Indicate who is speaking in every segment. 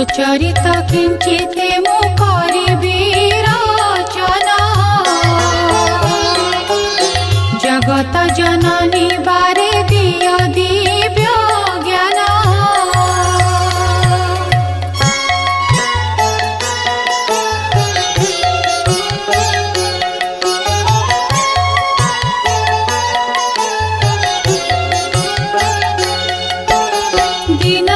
Speaker 1: सुचरित किंचित मु करिबी रचना जगत जननी बारे दिय दिव्य ज्ञान दिन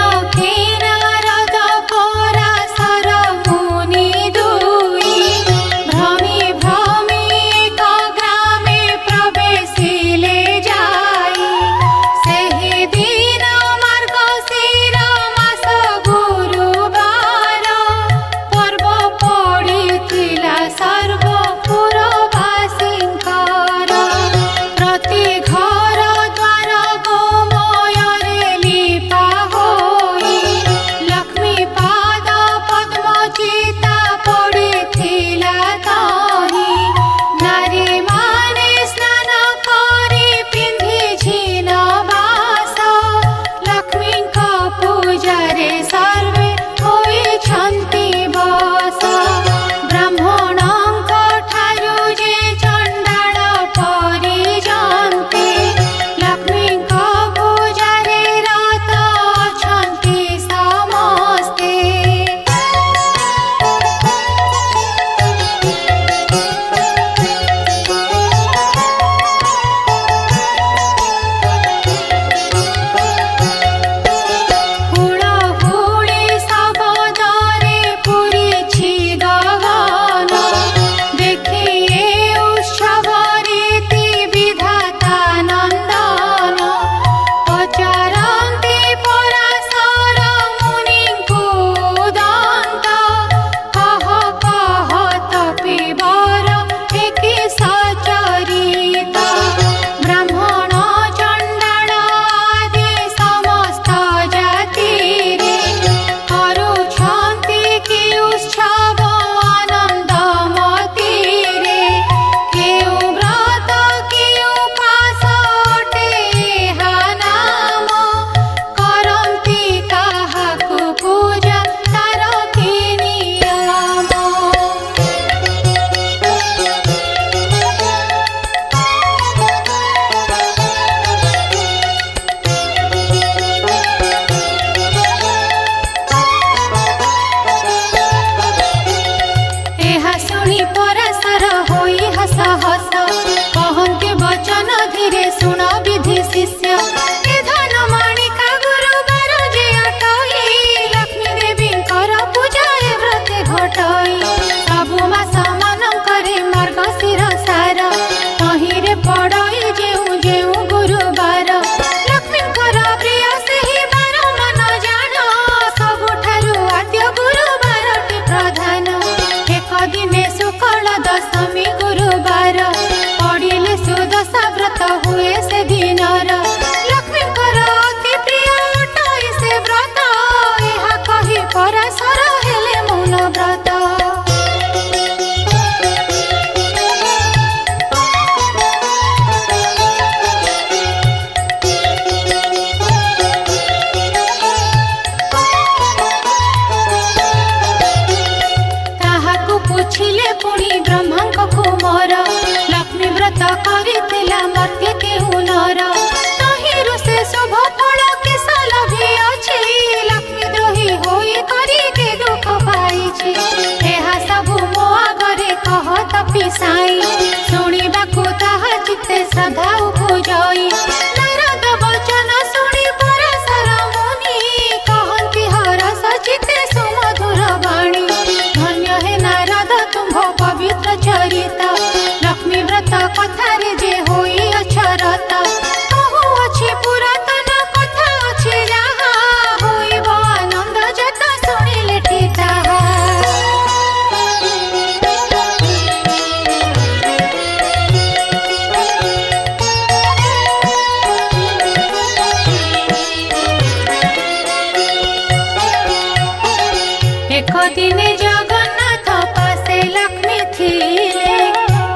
Speaker 1: दिने जगन्नाथ पासे लक्ष्मी थिले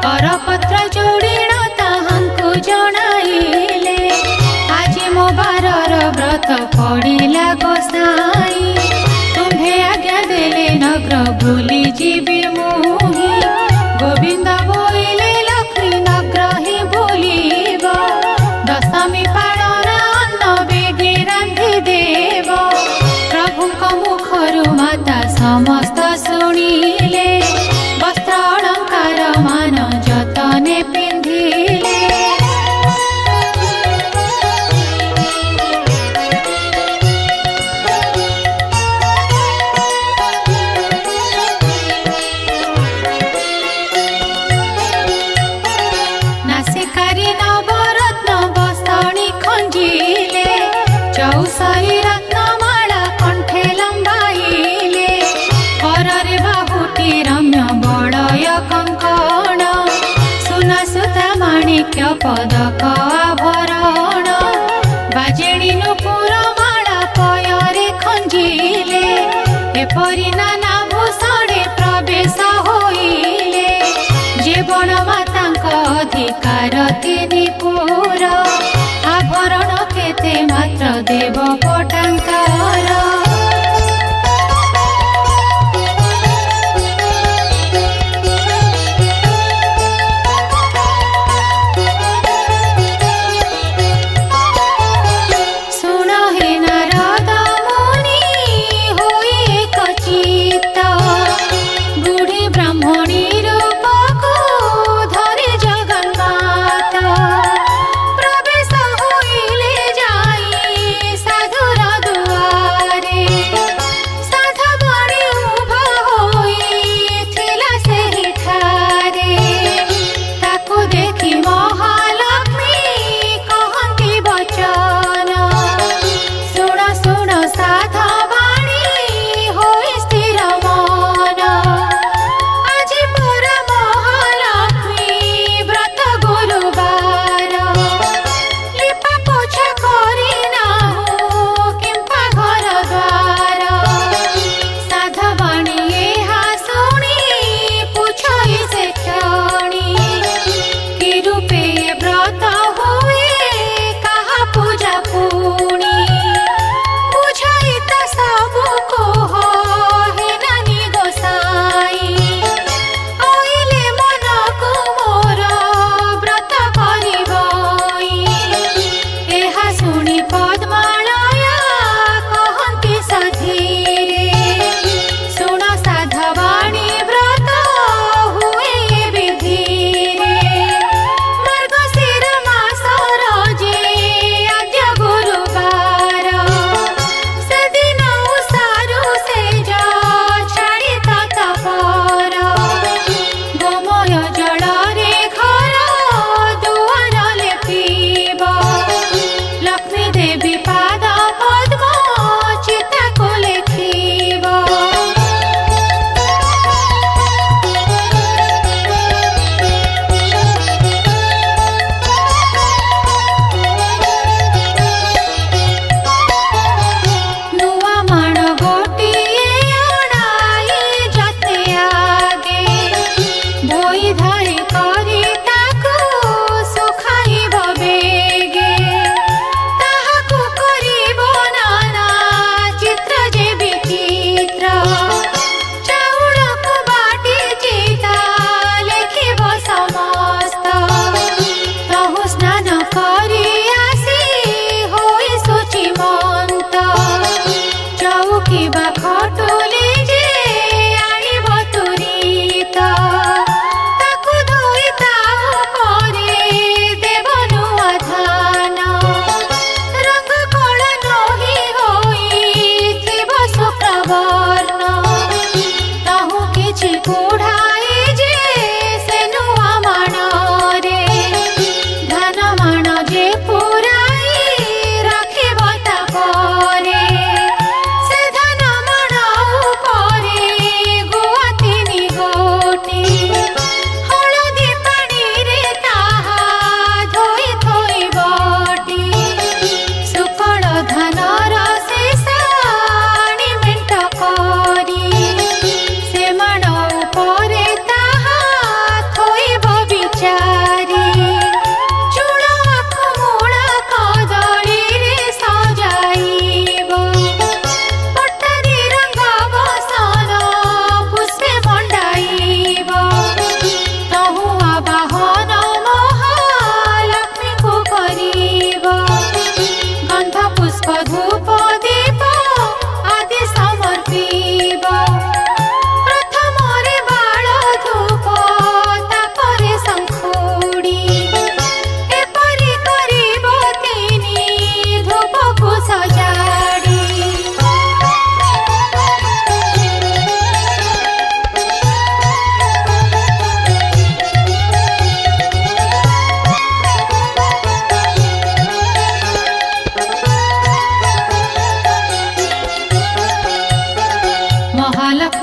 Speaker 1: करपत्र जोड़िण ताहांकु जणाइले आज मो बारर व्रत पड़िला गोसाई तुम्हे आज्ञा जीवी मुहि गोविंद बोइले लक्ष्मी नग्रही बोलिब दशमी पालन अन्न बेगे रांधि देव प्रभुक मुखरु माता समस्त शुणिले वस्त्र अलंकार मान जतने पिंधिले नासिकारी नवरत्न बसणी खंजिले चौसरी रत्नमाला कंठे लंबाइले कररे बाहुटी रम्य बलय कंकण सुना सुता माणिक्य पदक आभरण बाजेणी नुपुर माला पयरे खंजिले एपरि नाना भूषणे प्रवेश होइले जीवन मातांक अधिकार तिनि पुर आभरण केते मात्र देव पटांकर सुन हे नारद मुनि होई एक चित्त बुढ़ी ब्राह्मणी रूपको धरि जगन्माता प्रवेश होइले जाई साधुर दुआरे साधवणी उभा होइथिला सेहि ठारे ताकु देखि महालक्ष्मी कहन्ति वचन सुण सुण साधवाणी होई स्थिर मन আজি पर महालक्ष्मी व्रत गुरुवार लिपा पोछा करी नाहु किंपा घर द्वार साधवाणी एहा शुणी पुछई से क्षणी कि रूपे व्रत हुए कहा पूजा पुणी बुझाई त सबु कोह हे नानी गोसाई आइले मनकु मोर व्रत करिबई एहा शुणी पद्मालया कहन्ति सधीरे सुण साधवाणी व्रत हुए विधिरे मार्गशीर मासर जे आद्य गुरुवार सेदिन उषारु सेज छाड़ी तत्पर गोमय जलरे घर दुआर लेपिब लक्ष्मी देवी पाद पद्म चिताको लेखिब नुआ माण गोटिए अणाई जते आगे बोई धरि करी ताकु सुखाइब बेगे ताहाकु करिब नाना चित्र जे विचित्र चाउळकु बाटी चिता लेखिब समस्त तहु स्नान करी आसी होई शुचिमन्त चौकी बा खटुली जे आनिब तुरित ताकु धोई ताउ करे देव नुआ धान रंग कला नही होइथिब शुक्रवर्ण तहु किछि कुढ़ाई जे से नुआ माणरे धान माण जे पुराई राखिब तापरे से धान माण उपरे गुआ तिनि गोटी हळदी पाणिरे ताहा धोई थोई बटी सुफल धानर शेष आଣି मेंट करी से माण उपर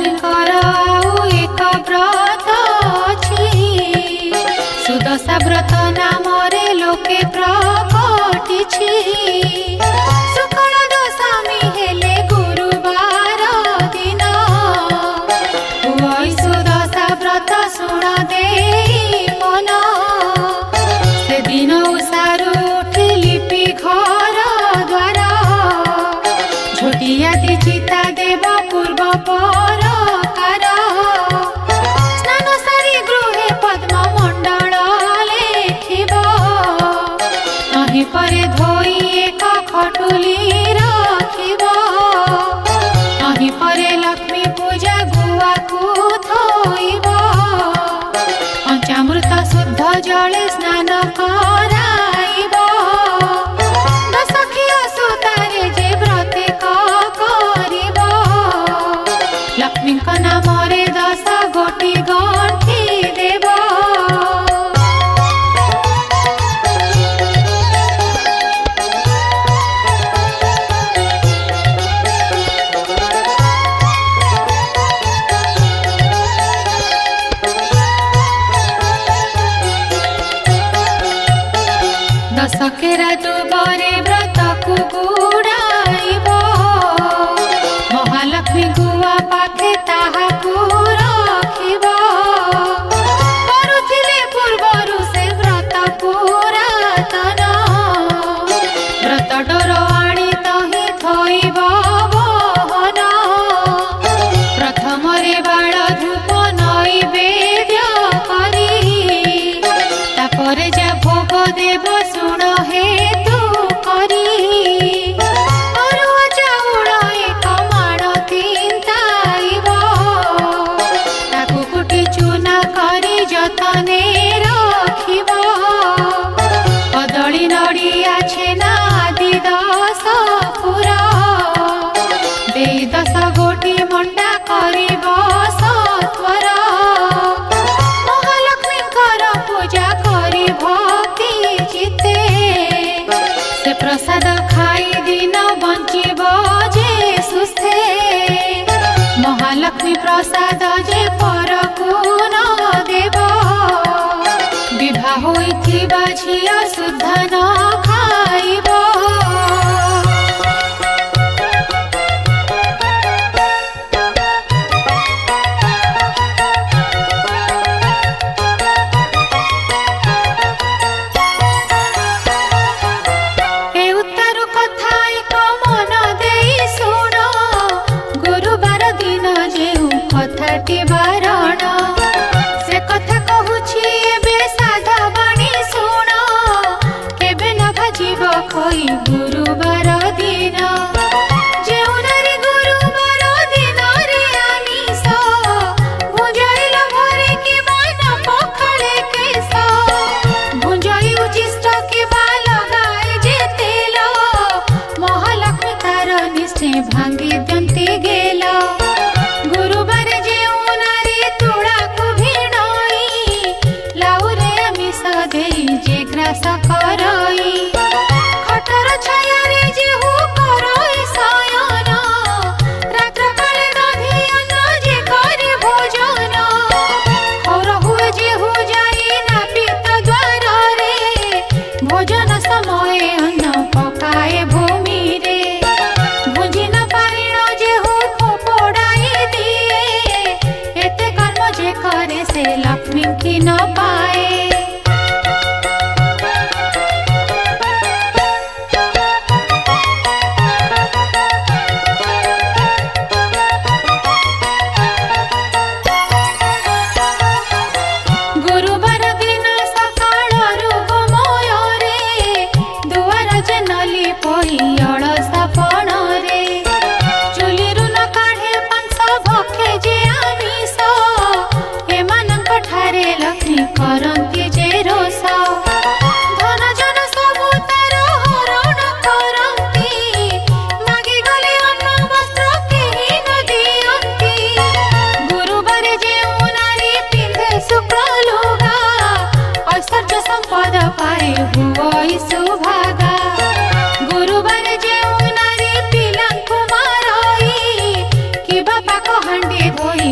Speaker 1: महालक्ष्मीଙ୍କର ଆଉ ଏକ ବ୍ରତ ଅଛି। ସୁଦଶା ବ୍ରତ ନାମରେ ଲୋକେ ପ୍ରକଟିଛି। ଶୁକ୍ଳ ଦଶମୀ ହେଲେ ଗୁରୁବାର ଦିନ। ହୁଅଇ ସୁଦଶା ବ୍ରତ ଶୁଣ ଦେଇ ମନ। ସେଦିନ ଉଷାରୁ ଉଠି ଲିପି ଘର ଦ୍ୱାର। ଝୋଟିଆଦି ଚିତା ଦେବ ପୂର୍ବ ପରକାର। ସ୍ନାନ ସାରି ଗୃହେ ପଦ୍ମ ମଣ୍ଡଳ ଲେଖିବ। ତହିଁ ପରେ ଧୋଇ ଏକ ଖଟୁଲି ରଖିବ। ତହିଁ ପରେ ଲକ୍ଷ୍ମୀ ପୂଜା ଗୁଆକୁ ଥୋଇବ। ପଞ୍ଚାମୃତ ଶୁଦ୍ଧ ଜଳେ ସ୍ନାନ କରାଇବ। ଦଶକ୍ଷୀୟ ସୂତାରେ ଯେ ପ୍ରତ୍ୟେକ କରିବ। ଲକ୍ଷ୍ମୀଙ୍କ ନାମରେ 10 ଗୋଟି ଗଣ୍ଠି ଦେବ। ଦଶକେରା ଦୁବରେ ବ୍ରତକୁ ଗୁଡ଼ାଇବ। ମହାଲକ୍ଷ୍ମୀ ଗୁଆ ପାଖେ ତାହାକୁ ରଖିବ। କରୁଥିଲେ ପୂର୍ବରୁ ସେ ବ୍ରତ ପୁରାତନ। ବ୍ରତ ଡୋର ଆଣି ତହିଁ ଥୋଇବ ବହନ। ପ୍ରଥମରେ ବାଳ ଧୂପ ନୈବେଦ୍ୟ କରି। ତାପରେ ଯା ଭୋଗ ଦେବ ଶୁଣ ହେତୁ କରି। ଅରୁଆ ଚାଉଳ ଏକ ମାଣ ତିନ୍ତାଇବ। ତାକୁ କୁଟି ଚୂନା କରି ଯତନେ ରଖିବ। କଦଳୀ ନଡ଼ିଆ ଛେନା ଆଦି 10 ପୁର। ଦେଇ 10 ଗୋଟି ମଣ୍ଡା କରିବ ସତ୍ୱର। ମହାଲକ୍ଷ୍ମୀଙ୍କର ପୂଜା କରି ଭକ୍ତି ଚିତ୍ତେ। ସେ ପ୍ରସାଦ ଖାଇ ଦିନ ବଞ୍ଚିବ ଯେ ସୁସ୍ଥେ। ମହାଲକ୍ଷ୍ମୀ ପ୍ରସାଦ ଯେ ପରକୁ ନ ଦେବ। ବିଭା ହୋଇଥିବା ଝିଅ ଶୁଦ୍ଧ ନ ଖାଇବ। ଏ ଉତ୍ତର କଥା ଏକ ମନ ଦେଇ ଶୁଣ। ଗୁରୁବାର ଦିନ ଯେଉଁ କଥାଟି ବାରଣ। ସେ କଥା କହୁଛି ଏବେ ସାଧବାଣୀ ଶୁଣ। କେବେ ନ ଭାଜିବ ଖଇ ଗୁରୁବାର ଦିନ। ଯେଉଁ ନାରୀ ଗୁରୁବାର ଦିନରେ ଆମିଷ। ଭୁଞ୍ଜଇଲ ଭରେ କିମ୍ବା ନ ପଖାଳେ କେଶ। ଭୁଞ୍ଜଇ ଉଚ୍ଚିଷ୍ଟ କିମ୍ବା ଲଗାଏ ଯେ ତେଲ। ମହାଲକ୍ଷ୍ମୀ ତାର ନିଶ୍ଚେ ଭାଙ୍ଗି ଦିଅନ୍ତି ଗେଲ। ଗୁରୁବାର ଯେଉଁ ନାରୀ ତୁଳାକୁ ଭିଣଇ। ଲାଉରେ ଆମିଷ ଦେଇ ଯେ ଗ୍ରାସ କରଇ। ଖଟର ଛାୟାରେ ଯେହୁ କରଇ ଶୟନ। ରାତ୍ର କାଳେ ରାନ୍ଧି ଅନ୍ନ ଯେ କରି ଭୋଜନ। ଖର ହୁଏ ଯେହୁ ଯାଇ ନାପିତ ଦ୍ୱାରରେ। ଭୋଜନ ସମୟେ ଅନ୍ନ ପକାଏ ଭୂମିରେ। ବୁଝି ନ ପାରିଣ ଯେହୁ ଫୋପଡ଼ାଇ ଦିଏ। ଏତେ କର୍ମ ଯେ କରେ ସେ ଲକ୍ଷ୍ମୀ କି ନ ପାଏ। ଗୁରୁବାର ଦିନ ସକାଳରୁ ଗୋମୟରେ। ଦୁଆର ଜେନଲି ପୋଇ ଅଳସ ପଣରେ। ଚୁଲିରୁ ନ କାଢ଼େ ପାଂଶ ଭକ୍ଷେ ଯେ ଆମିଷ। ଏମାନଙ୍କ ଠାରେ ଲକ୍ଷ୍ମୀ କରନ୍ତି ଯେ ରୋଷ। ଧନ ଜନ ସବୁ ତାର ହରଣ କରନ୍ତି। ମାଗିଗଲେ ଅନ୍ନ ବସ୍ତ୍ର କେହି ନ ଦିଅନ୍ତି। ଗୁରୁବାରେ ଯେଉଁ ନାରୀ ପିନ୍ଧେ ଶୁକ୍ଳ ଲୁଗା। ଐଶ୍ୱର୍ଯ୍ୟ ସମ୍ପଦ ପାଏ ହୁଅଇ ସୁଭାଗା। ଗୁରୁବାରେ ଯେଉଁ ନାରୀ ପିଲାଙ୍କୁ ମାରଇ। କିବା ପାକ ହାଣ୍ଡି ଧୋଇ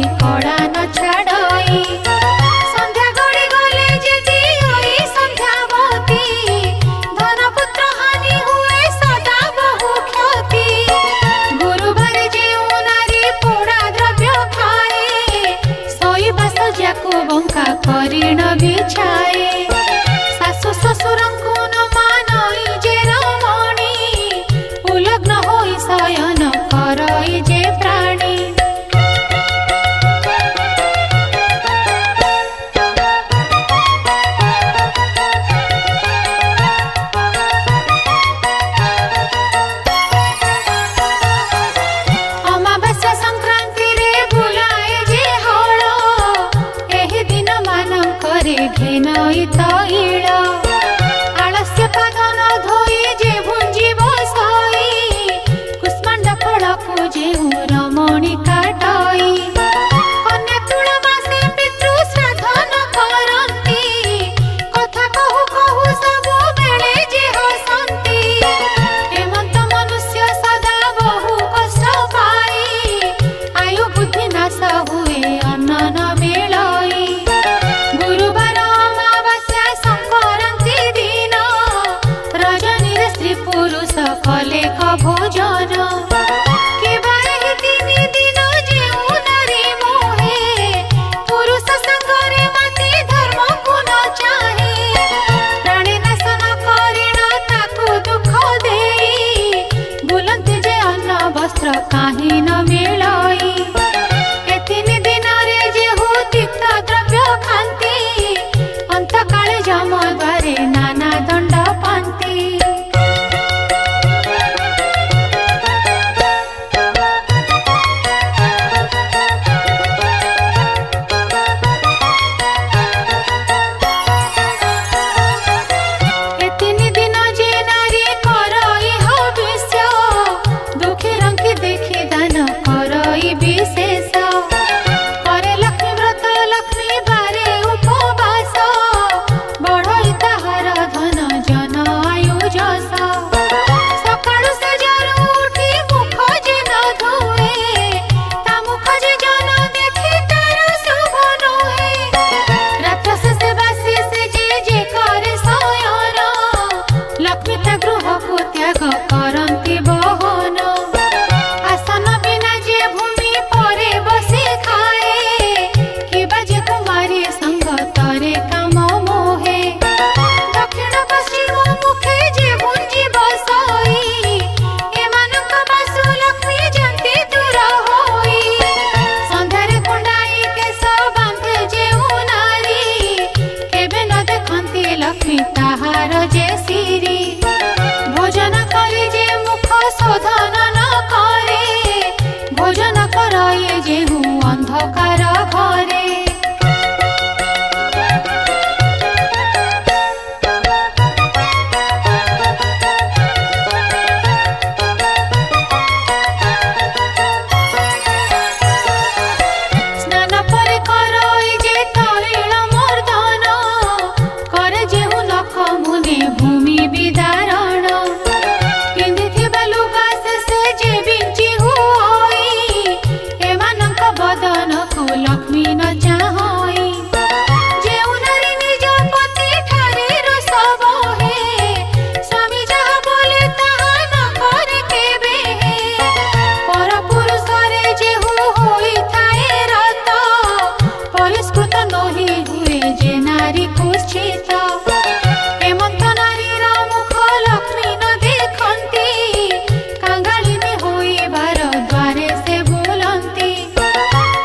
Speaker 1: କରିଣ ବିଛାଏ ଶାଶୁ ଶ୍ୱଶୁରଙ୍କୁ ନ ମାନଇ ଯେ ରମଣୀ ଉଲଗ୍ନ ହୋଇ ଶୟନ କରଇ ଯେ ପ୍ରାଣୀ ଅମାବାସ୍ୟା ସଂକ୍ରାନ୍ତିରେ ବୁଲାଏ ଯେ ହଳ ଏହି ଦିନ ମାନଙ୍କରେ ଘେନଇ ତୈଳ ଆଳସ୍ୟ ପାଦ ନ ଧୋଇ ଯେ ଭୁଞ୍ଜିବ ସଇ କୁଷ୍ମାଣ୍ଡ ଫଳକୁ ଯେଉଁ ରମଣୀ କାଟଇ କନ୍ୟା ତୁଳ ମାସେ ପିତୃ ଶ୍ରାଦ୍ଧ ନ କରନ୍ତି କଥା କହୁ କହୁ ସବୁବେଳେ ଯେ ହସନ୍ତି ହେମନ୍ତ ମନୁଷ୍ୟ ସଦା ବହୁ କଷ୍ଟ ପାଇ ଆୟୁ ବୁଦ୍ଧି ନାଶ ହୁଏ ଅନ୍ନ ନ ମିଳଇ ଗୁରୁବାର ଅମାବାସ୍ୟା ସଂକ୍ରାନ୍ତି ଦିନ ରଜନୀରେ ସ୍ତ୍ରୀ ପୁରୁଷ କଲେ ଭୋଜନ କେବା ଏହି ତିନି ଦିନ ଯେଉଁ ନାରୀ ମୋହେ ପୁରୁଷ ସାଙ୍ଗରେ ମାତି ଧର୍ମକୁ ନ ଚାହେଁ ପ୍ରାଣୀ ନାଶ ନ କରିଣ ତାକୁ ଦୁଃଖ ଦେଇ ବୁଲନ୍ତି ଯେ ଅନ୍ନ ବସ୍ତ୍ର କାହିଁ ନ ମିଳଇ ଏ ତିନି ଦିନରେ ଯେହୁ ତିକ୍ତ ଦ୍ରବ୍ୟ ଖାନ୍ତି ଅନ୍ତକାଳେ ଯମ ଦ୍ୱାରେ ନାନା ଦଣ୍ଡ ପାନ୍ତି ଏ ତିନି ଦିନ ଯେ ନାରୀ କରଇ ହବିଷ୍ୟ ଦୁଃଖୀ ରଙ୍କି ଦେଖି ଦାନ କରଇ ବିଶେଷ करे लक्ष्मी व्रत लक्ष्मी बारे उपवास बढ़ई ताहार धन जन आयु जस सकाळु से जर उठी मुख जे न धोए ता मुख जे जन देखी तार शुभ नोहे रात्र से बासी से जे करे शयन लक्ष्मी ता गृह को त्याग करंती बहन आसन बिना जे भूमि परे बसी खाए किबा जे कुमारी संग तरे काम मोहे दक्षिण पश्चिम मुखे जे भुंजी बसई एमानक बासु लक्ष्मी जंती दूर होई संध्यारे कुंडाई केश बांधे जे नारी केबे न देखंती लक्ष्मी ताहार जे सिरी भोजन करी जे मुख शोधन न करे भोजन करए जेहू अंधकार घरे स्नान परे करए जे तैल मर्दन करे जेहू नख मुने भूमि विदारण पिंधिथिबा लुगा से जे बिंची हुई एमानक बदन को लक्ष्मी न चाहई जेउ नारी निज पति ठारे रोष बहे स्वामी जहा बोले ताहा न करे केबे पर पुरुषरे जेहू होई थाए रत परिष्कृत नही हुए जे नारी कुष्ठित हेमंत नारीर मुख लक्ष्मी न देखंती कांगालिनी होई बार द्वारे से बुलंती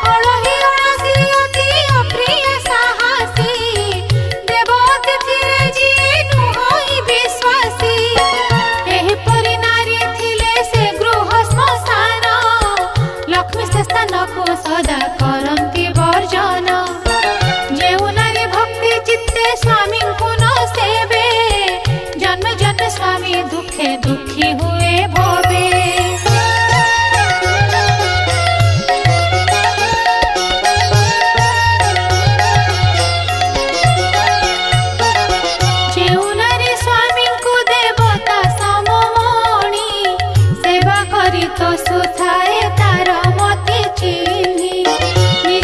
Speaker 1: कलही अणसी अति अप्रिय साहसी देव अतिथिरे जिए नुहई विश्वासी एहिपरि नारी थिले से गृह श्मशान लक्ष्मी से स्थान को सदा करंती वर्जन जेउ नारी भक्ति चित्ते स्वामी को न सेवे जन्म जन्म स्वामी दुखे दुखी हुए भवे जेउ नारी स्वामी को देवता सममणि सेवा करी तो सुथाए तार मति चिन्ही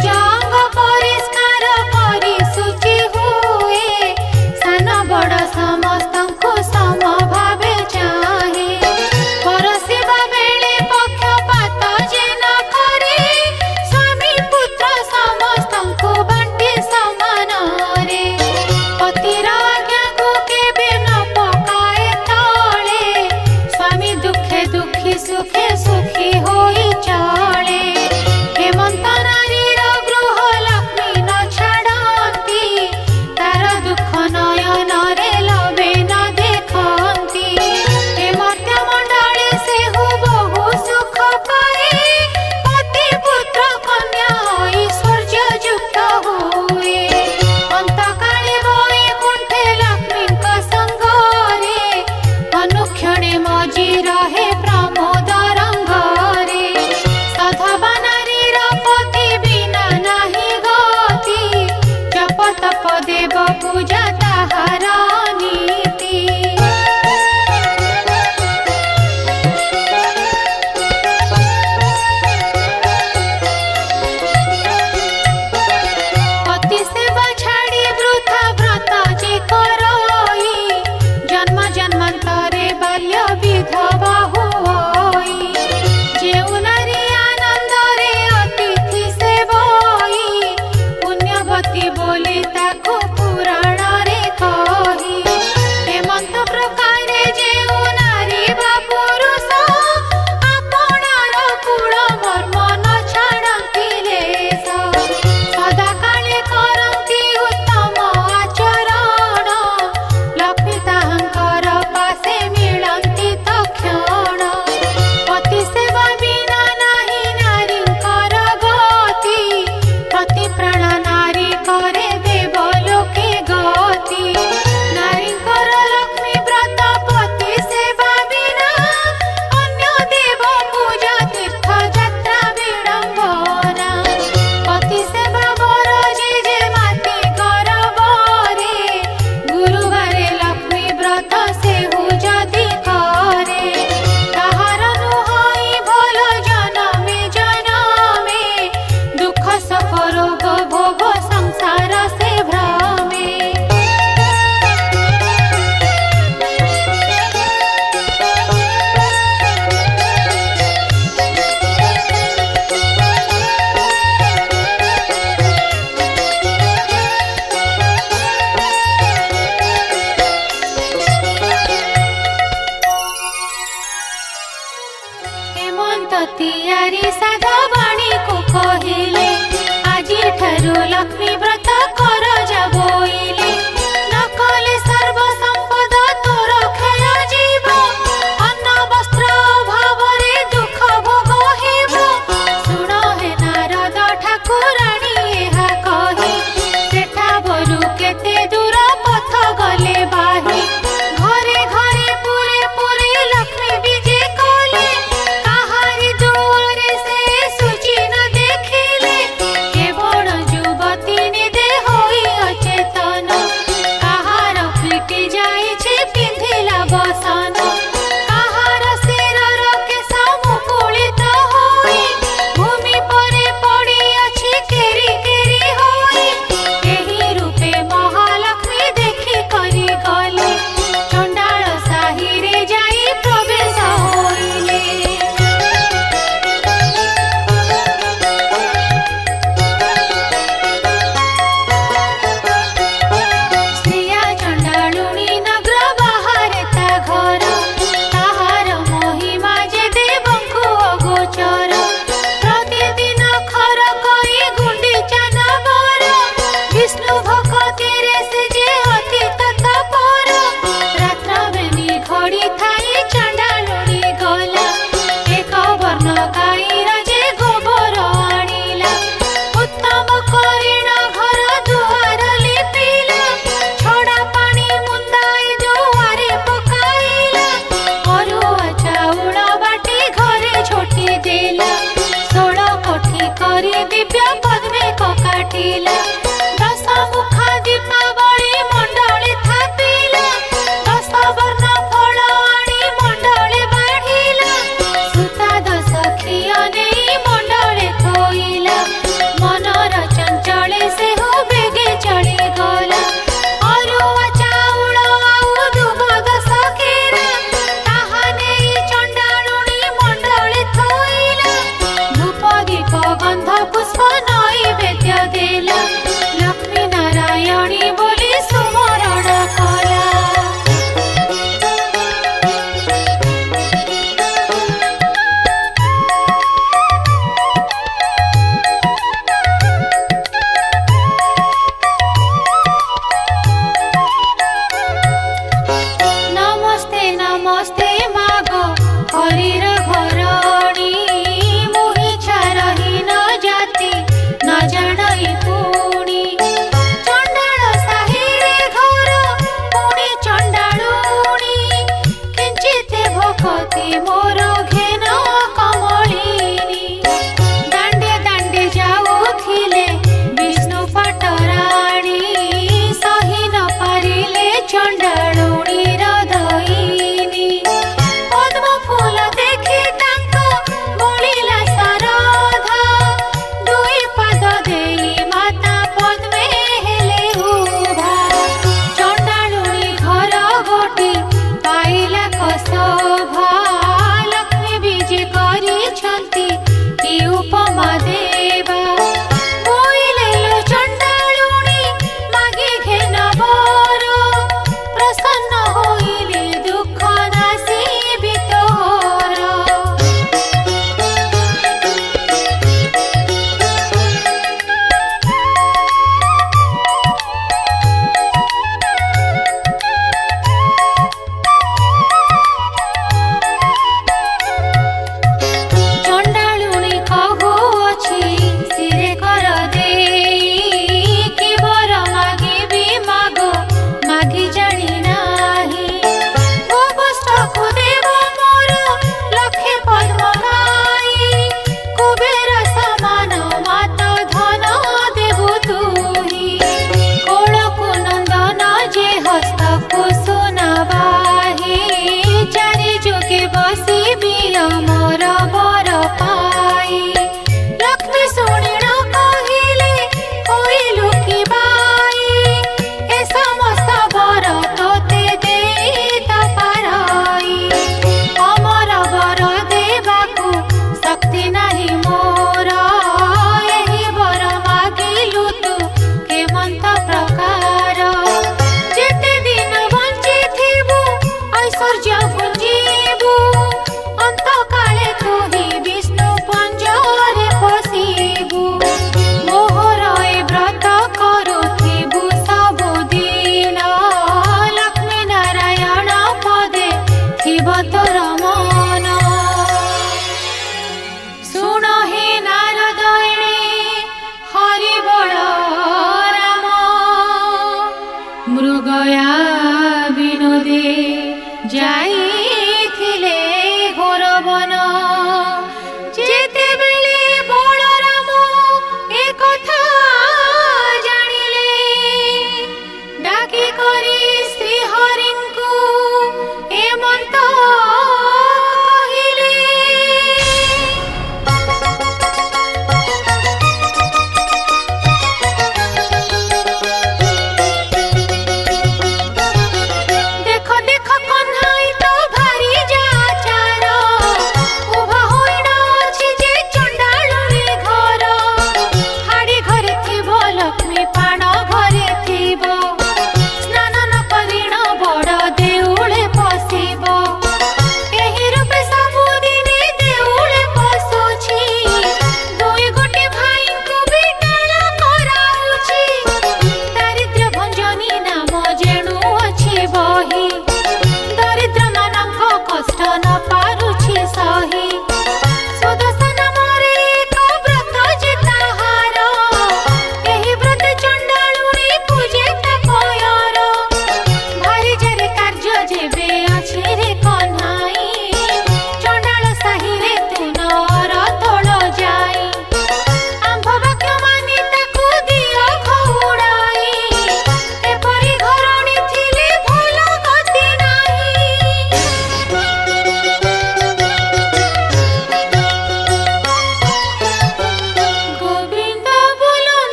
Speaker 1: ठाकुराणी एहा कही सेठा बरु केते दूर पथ गले बाही घरे घरे पुरे पुरे लक्ष्मी विजे कले काहारी दुआरे से सुचि न देखिले केवल युवती निदे होई अचेतन काहार फिटी जाइछे पिंधिला बसन काहार शिरर केश मुकुलित होई भूमि परे पड़ी अछि के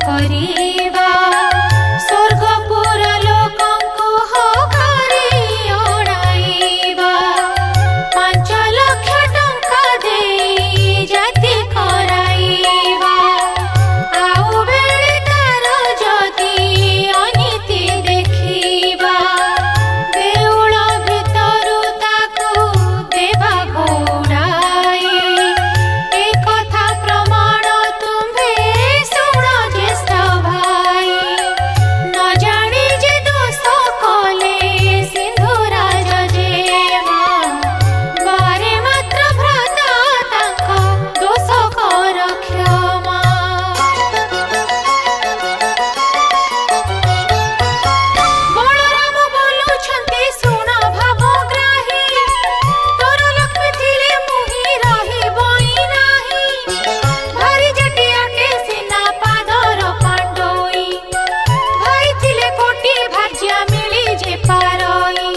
Speaker 1: करिबा स्वर्गपुर लोकंको हकारी अणाइबा 5 लाख टंका देई जाति कराइबा आउ बेले तार जदि अनीति देखिबा देउळ भितरु ताकु देबा घोड़ाई ए कथा प्रमाण तुम्हे सुण ज्येष्ठ भाई न जानी जे दोष कले सिंधु राज जेमा बारे मात्र भ्राता तांका दोष कर क्षमा बलराम बोलुछन्ति सुण भावग्राही तोर लक्ष्मी थिले मुहि रहिबई नाही भारी जटियाटे सिना पादर पांडोई भाई थिले कोटी भाज्या मिली जे पारई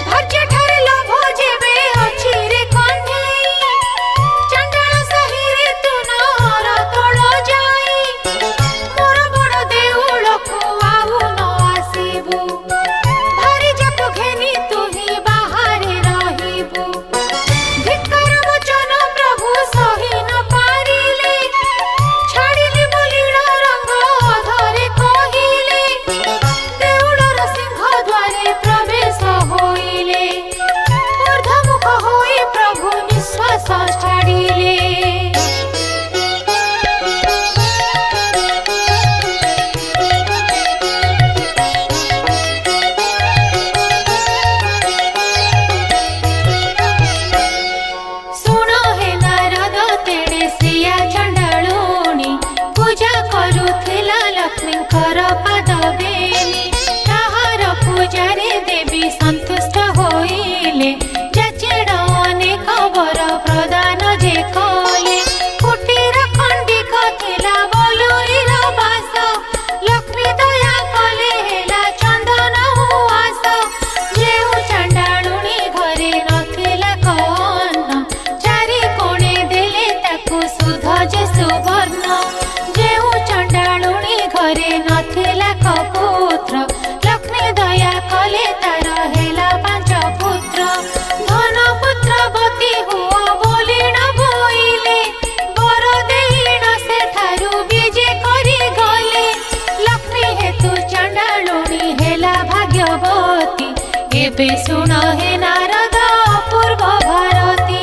Speaker 1: भाज्य ठारे लोभ जेबे अछि रे कन्हई चंडाल सहिरे तू नर तोड़ जाई मोर बड़ देउळकु आउ न आसिबु भारी जप घेनी तुही बाहारे रहिबु धिक्कार वचन प्रभु सही न पारिले छाड़िले बलिण रंग अधरे कहिले देउळर सिंह द्वारे प्रवेश होइले ऊर्ध्वमुख होई प्रभु निश्वास छाड़िले सुण हे नारद तेणे सिया चंडालुणी पूजा करुथिला लक्ष्मींकर पाद बेनी ताहार पूजारे देवी संतुष्ट होइले जाचेण अनेक वर प्रदान जे कले कुटीर खंडिक थिला बलुरीर बास लक्ष्मी दया कले हेला चंदन उआस जेउ चंडालुणी घरे नथिला कन्न चारि कोणे देले ताकु सुध जे सुवर्ण जेउ चंडालुणी घरे नथिला कपुत्र लक्ष्मी दया कले तार हेला 5 पुत्र धन पुत्रवती हुआ बोलिण बोइले वर देइण सेठारु विजे करि गले लक्ष्मी हेतु चंडालुणी हेला भाग्यवती एबे सुण हे नारद पूर्व भारती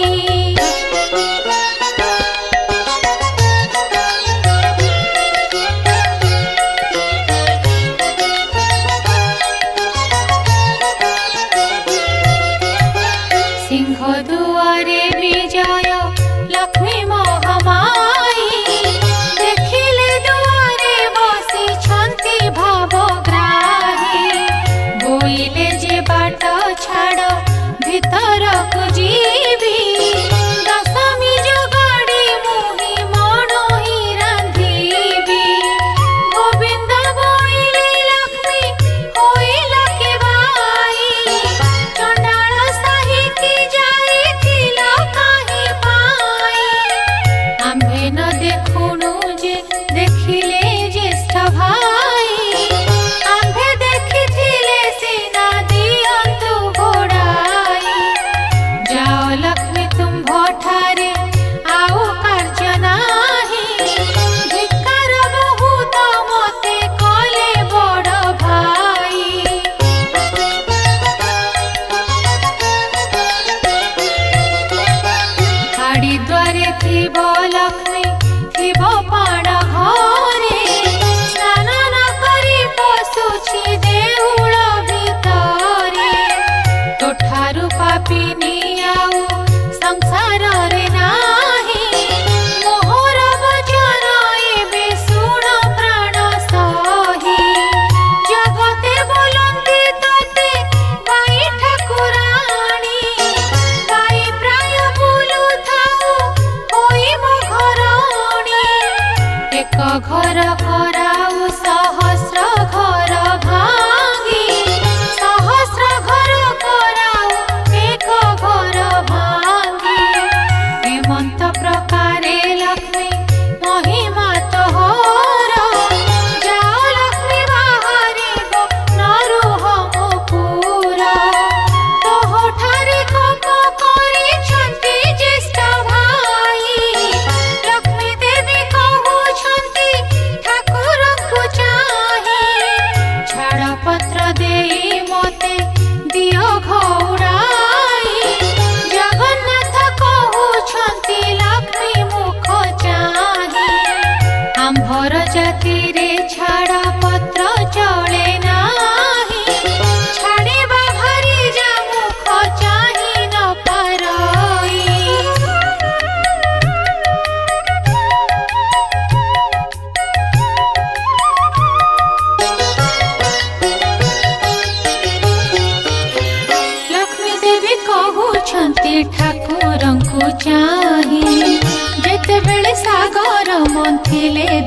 Speaker 1: सिंह दुआरे विजय लक्ष्मी महामाई देखिले दुआरे बसी छन्ति भावग्राही बोइले जे बाट छाड़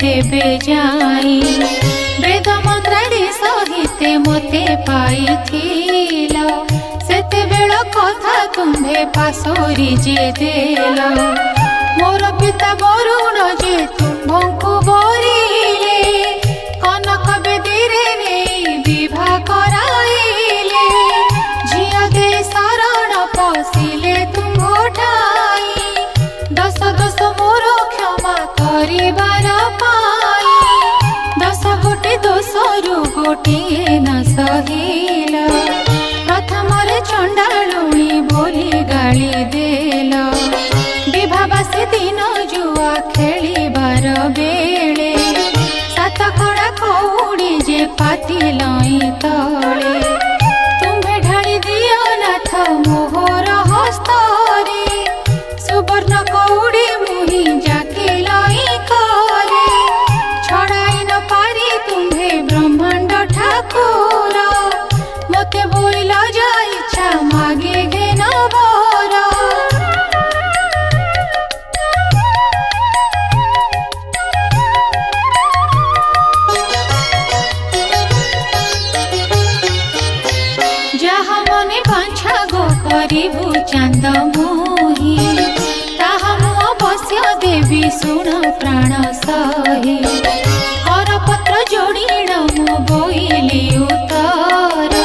Speaker 1: देबे जाई वेद मंत्राड़ी सहिते मते पाइथिल सेते बेल कथा तुम्हे पासोरी जे देल मोर पिता वरुण जे तुम्भंकु बोरिले कनक बेदीरे नहीं विवाह कराइले झिया दे शरण पशिले तुम्ह ठाई दस दस मोर क्षमा करिबार पाई दस गोटे दोषरु गोटे न सहिल प्रथम चंडालुणी बोली गाली देल विवाहवासी दिन जुआ खेलिबार बेले सात कड़ा कौड़ी जे पातिल तले तुम्हे ढाली दियो नाथ मोहर हस्तरे सुवर्ण कौड़ी मुही जाकिल करे छड़ाई न पारी तुम्हे ब्रह्मांड ठाकुर मते बोइल जा इच्छा मागे घेन बर जहा मने बांछा गो करिबु चांद मोही ताहा मु अवश्य देवी सुण प्राण सही कर पत्र जोड़ीण मु बोइली उतर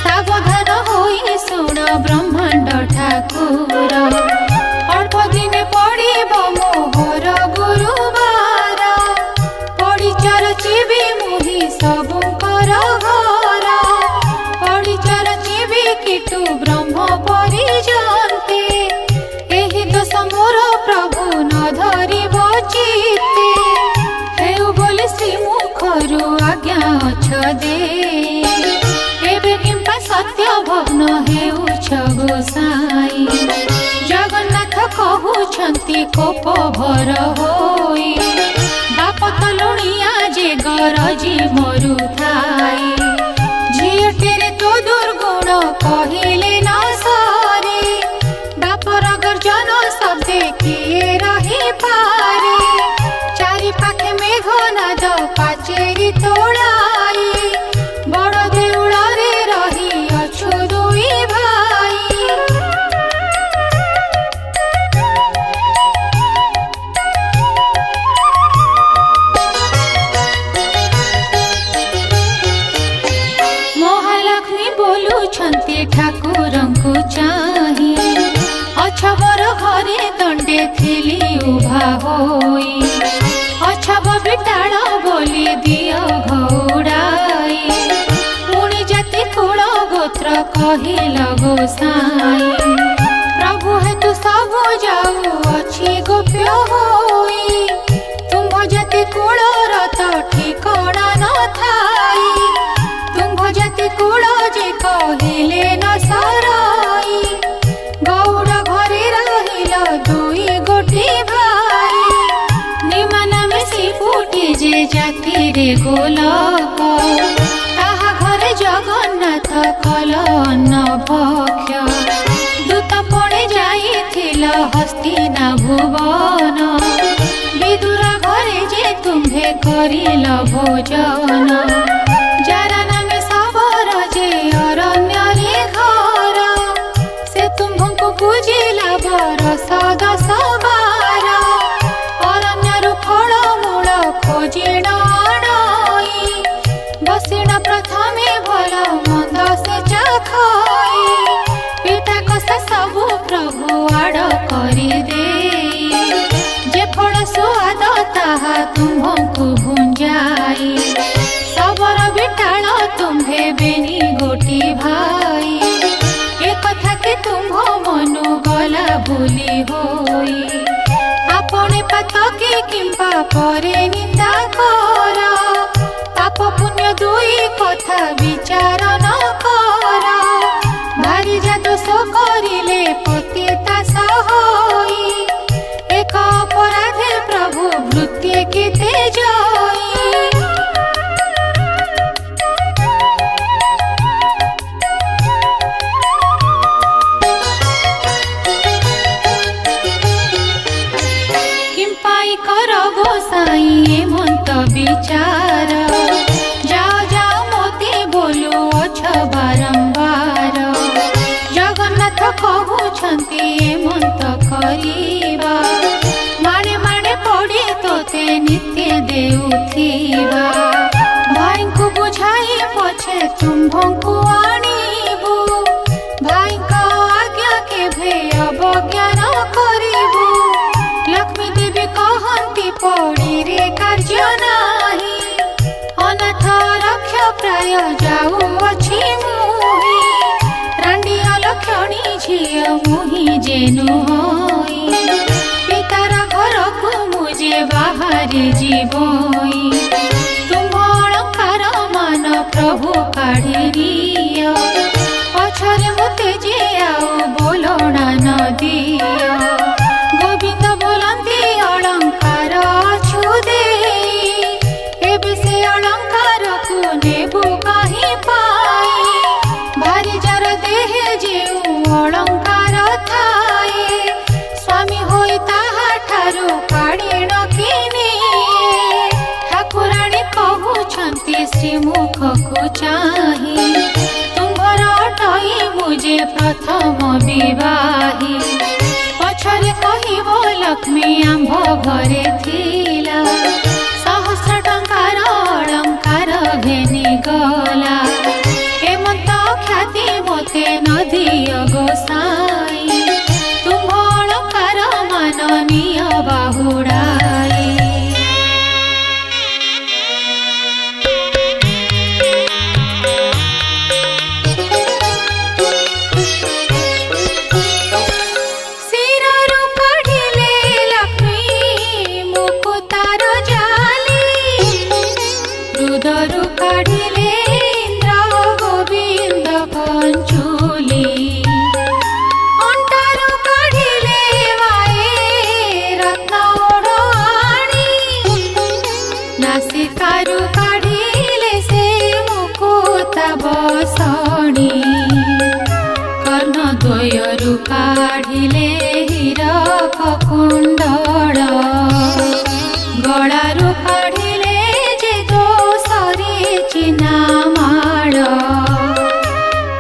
Speaker 1: सावधान होई सुण ब्रह्मांड ठाकुर अल्प दिन पड़िब मोहर गुरुवार पड़िचर चिबी मुही सबुकर घर पड़िचर चिबी किटु ब्रह्म परिजन्ते एही दोष मोर प्रभु न धरिब चित्ते हेउ बोली श्रीमुखरु आज्ञा अछ दे एबे किंपा सत्य भग्न हेउछ गोसाई जगन्नाथ कहुछन्ति कोप भर होई बाप तलुणिया जे गरजी मरु थाई झियटेरे तो दुर्गुण कहिले न सरे बापर गर्जन शब्दे किए रही पारे चारि पाखे मेघनाद पाचेरी तोड़ाई बड़ देउल रे रही अछु दुई भाई महालक्ष्मी बोलुछन्ति ठाकुरंकु चाही अछबर घरे दंडे थिली उभा होई अछब बिटाळ बोली दियो घौड़ाई पुणी जाति कुल गोत्र कहिल गोसाई प्रभु हेतु सब जाऊ अछि गोप्य होई तुम्भ जाति कुल रत ठिकाना न थाई तुम्भ जाति कुल जे कहिले न सराई गौड़ घरे रहिल दुई गोटी भाई निमान मिसी फुटी जे जाति रे गोलक ताहा घरे जगन्नाथ कल अन्न भक्ष्य दूत पड़े जाइथिल हस्तिना भुवन विदुर घरे जे तुम्हे करिल भोजन जारा नामे सबर जे अरण्य रे घर से तुम्भंकु पूजिला बरस दस बार अरण्यरु फल मूल खोजिण अणई बसिण प्रथमे भल मंद से चाखई पिता कसा सबु प्रभु आड़ करि देई जे फल सुआद ताहा तुम्भंकु भुंजाई सबर बिटाळ तुम्हे बेनी गोटी भाई ए कथा के तुम्भ मनु गला भूली होई आपणे पातकी किंपा परे निंदा कर पाप पुण्य दुई कथा विचार न कर भारी जा दोष करिले पतिता सहोई एक अपराधे प्रभु वृत्ति केते जई किंपाई कर गोसाई मन संसार जाओ जाओ मोती बोलू अछ बारंबार जगन्नाथ कहउछंती एमंत करिबा माणे माणे पड़ी तोते नित्य देउथिबा भाई को बुझाई पछे तुम्भंकु आनीबू भाई का आज्ञा के भे अवज्ञान करिबू लक्ष्मी देवी कहंती पड़ी रे कार्य नाही अनाथ रक्ष प्राय जाऊ अछि मुही रांडी अलक्षणी झिय मुही जेनु होई पितार घर को मुझे बाहर जीवई तुम अलंकार मान प्रभु काढ़िरिय पछरे मते जे आओ बोलणा न दिय गोविंद बोलंती अलंकार अछु दे एबे से अलंकार को नेबु कहीं पाई भारी जर देह जेउ अलंकार थाए स्वामी होई ताहा ठारू काढ़ी न किनी ठाकुराणी कहउछंती श्रीमुख को चाही तुम्हर अटई मुझे प्रथम विवाही पछरे कहिबो लक्ष्मी आंभ घरे थिला सहस्र टंकार अलंकार घेनी गला एमंत ख्याति मोते नदिय गोसाई तुम अलंकार माननीय बाहुड़ाई काढ़िले हीरक कुंडल गलारू काढ़िले जे दोसरी चिना माळ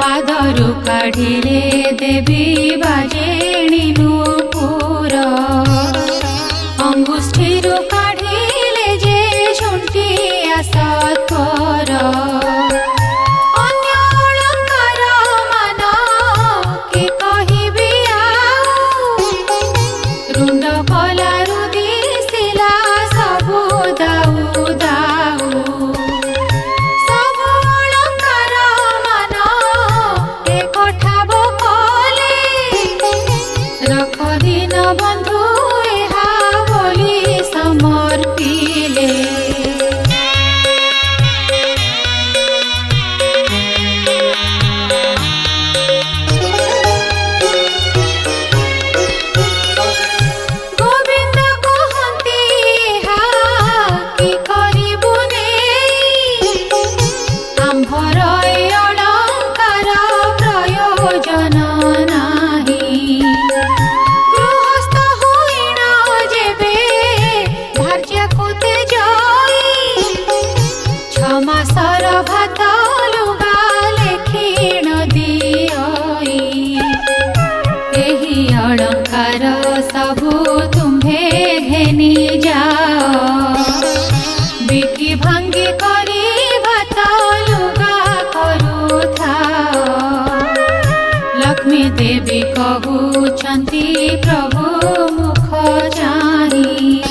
Speaker 1: पादरू काढ़िले देवी बाजेणी नूपुर अंगुष्ठीरू काढ़िले जे झुंटिया सत्वर देवी कहउछंती प्रभु मुख चाही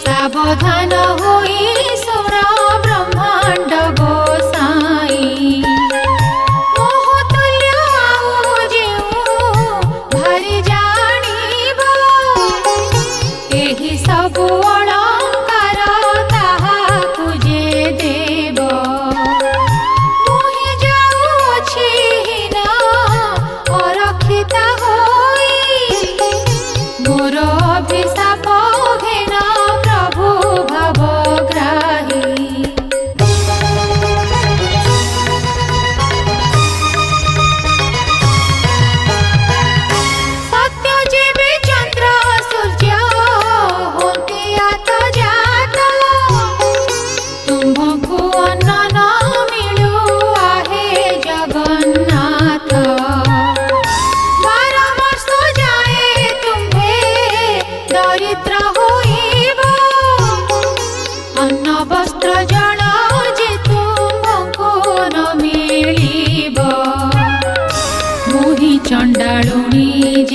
Speaker 1: सावधान होई सुर ब्रह्मांड गोसाई मोहतुल्य आउ जेउ भारी जानिब एही सबु अलंकार ताहाकु जे देव मुहि जाउछि हिना अरक्षिता होई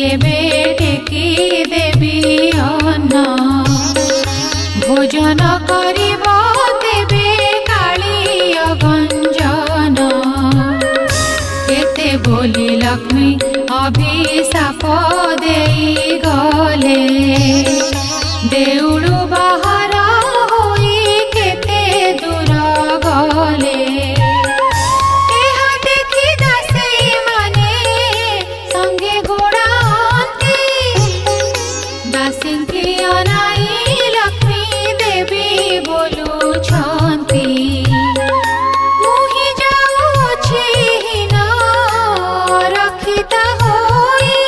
Speaker 1: केबे टेकी देवी अन्न भोजन करिब तेबे कालिय गंजन केते बोली लक्ष्मी अभिशाप देई गले देउळु बाहर होई केते दूर गले एहा देखि दासी माने संगे गोड़ांती दासी की अनाई लक्ष्मी देवी बोलु छंती मुहि जाउछि हिना रखिता होई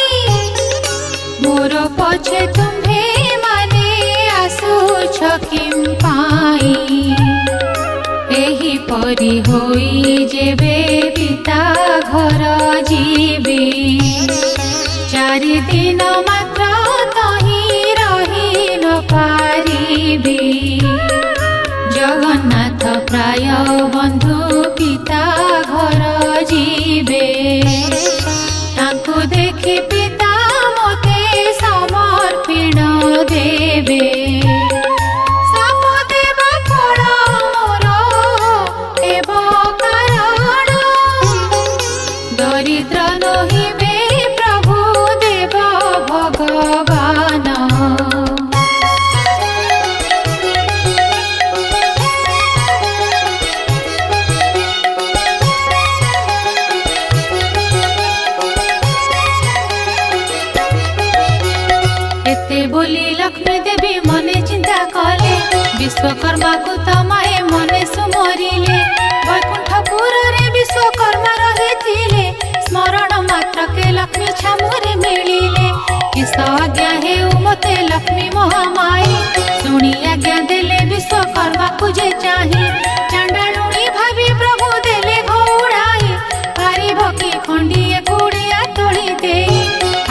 Speaker 1: मोर पछे तुम्हे माने आसुछ किम पाई एही परी होई जेबे पिता घर जीवी चारि दिन मात्र तही रही न पारिबी जगन्नाथ प्राय बंधु पिता घर जीवे तांको देखि पिता मोते समर्पण देवे साप देवा फल मोर एव कारण दरिद्र नहिबे प्रभु देव भगवान एते बोली लक्ष्मी देवी मने चिंता कले विश्वकर्मा को तमाए मने सुमरिले वैकुंठपुर रे विश्वकर्मा रहिथिले स्मरण मात्र के लक्ष्मी छामुरे मिलिले किस आज्ञा हे मते लक्ष्मी महामाई सुनी आज्ञा देले विश्वकर्मा को जे चाहे चांडालुणी भाभी प्रभु देले घोड़ाई पारिब की खंडिए कुड़िया तोड़ी देई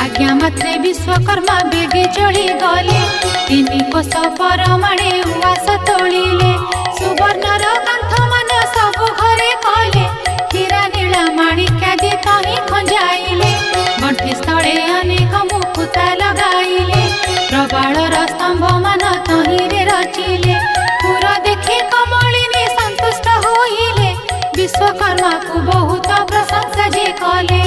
Speaker 1: आज्ञा मात्रे विश्वकर्मा बेगे चढ़ी गले तीन कोश परमाणे उवास तोड़िले सुवर्णर कांथ मान सब घरे कले हीरा नीला माणिक्यादि तही खंजाइले गंठी स्थले अनेक मुकुता लगाइले प्रबालर स्तंभ मान तहिरे रचिले पुर देखि कमलिनी संतुष्ट होइले विश्वकर्मा को बहुत प्रशंसा जे कले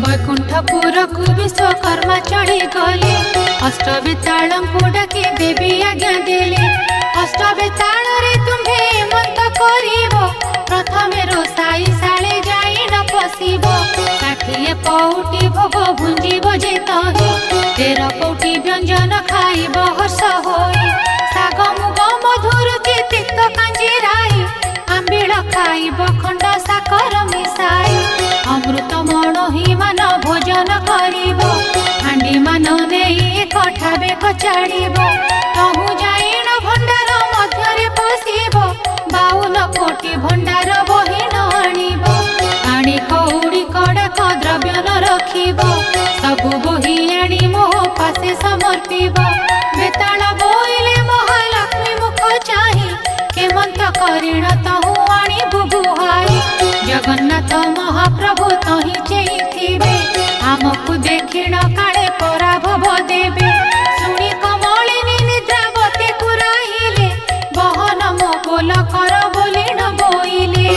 Speaker 1: वैकुंठपुर को विश्वकर्मा चढ़ी गले अष्टवेताल को डाके देवी आज्ञा देले अष्टवेताल रे तुम्हे मंत करिब प्रथमे रोसाई साले जाई न पसिब 60 पौटी भोग भुंजिब जे तही 13 पौटी व्यंजन खाइब हर्ष होई साग मुग मधुर तिक्त कांजी राई आंबिल खाइब खंड साकर मिसाई अमृत मणहि मान भोजन करिब हांडी मान नेई एक ठाबे कचाड़िब तहु जाइन भंडार मध्यरे पसिब 52 कोटी भंडार बहिन आनिब आनी कौड़ी कड़क द्रव्य न रखिब सबु बही आनी मोह पासे समर्पिब बेताल बोइले महालक्ष्मी मुख चाही केमंत करिण तहु आनी बुबुहाई जगन्नाथ महाप्रभु तही चेइथिबे आमकु देखिण काळे पराभव देबे सुनी कमलिनी निद्रावती कुराइले बहन मो बोल कर बोलिण बोइले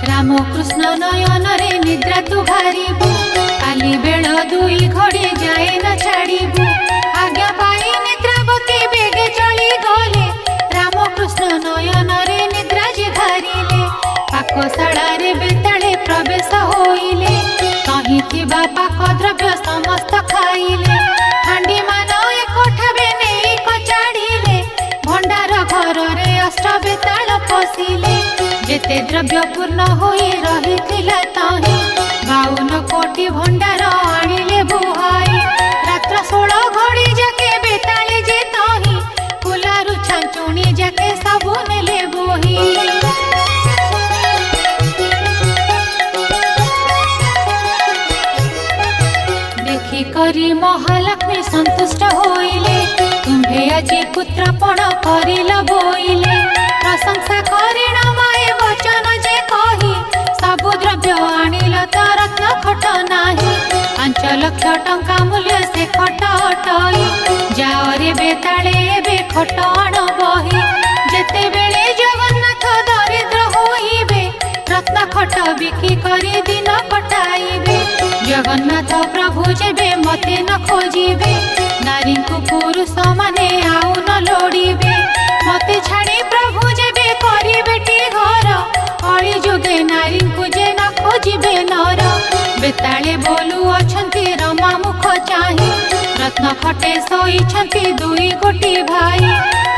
Speaker 1: रामकृष्ण नयन रे निद्रा तु भारिबु काली बेल दुई घड़ी जाए न छाड़िबु आज्ञा पाई निद्रावती बेगे चली गले रामकृष्ण नयन रे निद्रा जे धारिले पाकशाला रे बेताले प्रवेश होइले तही थिबा पाक द्रव्य समस्त खाइले हांडी मान एक ठाबे नेई कचाड़िले भंडार घर रे अष्टवेताल पसिले जेते द्रव्य पूर्ण होई रहिथिला तही 52 कोटी भंडार आनिले बुहाई रात्र 16 घड़ी जाके बेताल एपरी महालक्ष्मी संतुष्ट होइले तुम्भे अजी पुत्रपण करिल बोइले प्रशंसा करिण माए वचन जे कही सबु द्रव्य आनिल त रत्न खट नाही 5 लाख टंका मूल्य से खट अटई जाओ रे बेताले एबे खट आण बही जेते बेले जगन्नाथ दरिद्र होइबे रत्न खट बिकी करी दिन कटाइबे जगन्नाथ प्रभु जेबे मते न खोजिबे नारी को पुरुष माने आउ न लोड़ीबे मते छाड़ी प्रभु जेबे करिबे टी घर अली जुगे नारी को जे न खोजिबे नर बेताले बोलू अछंती रमा मुख चाही रत्न खटे सोईछंती दुई गोटी भाई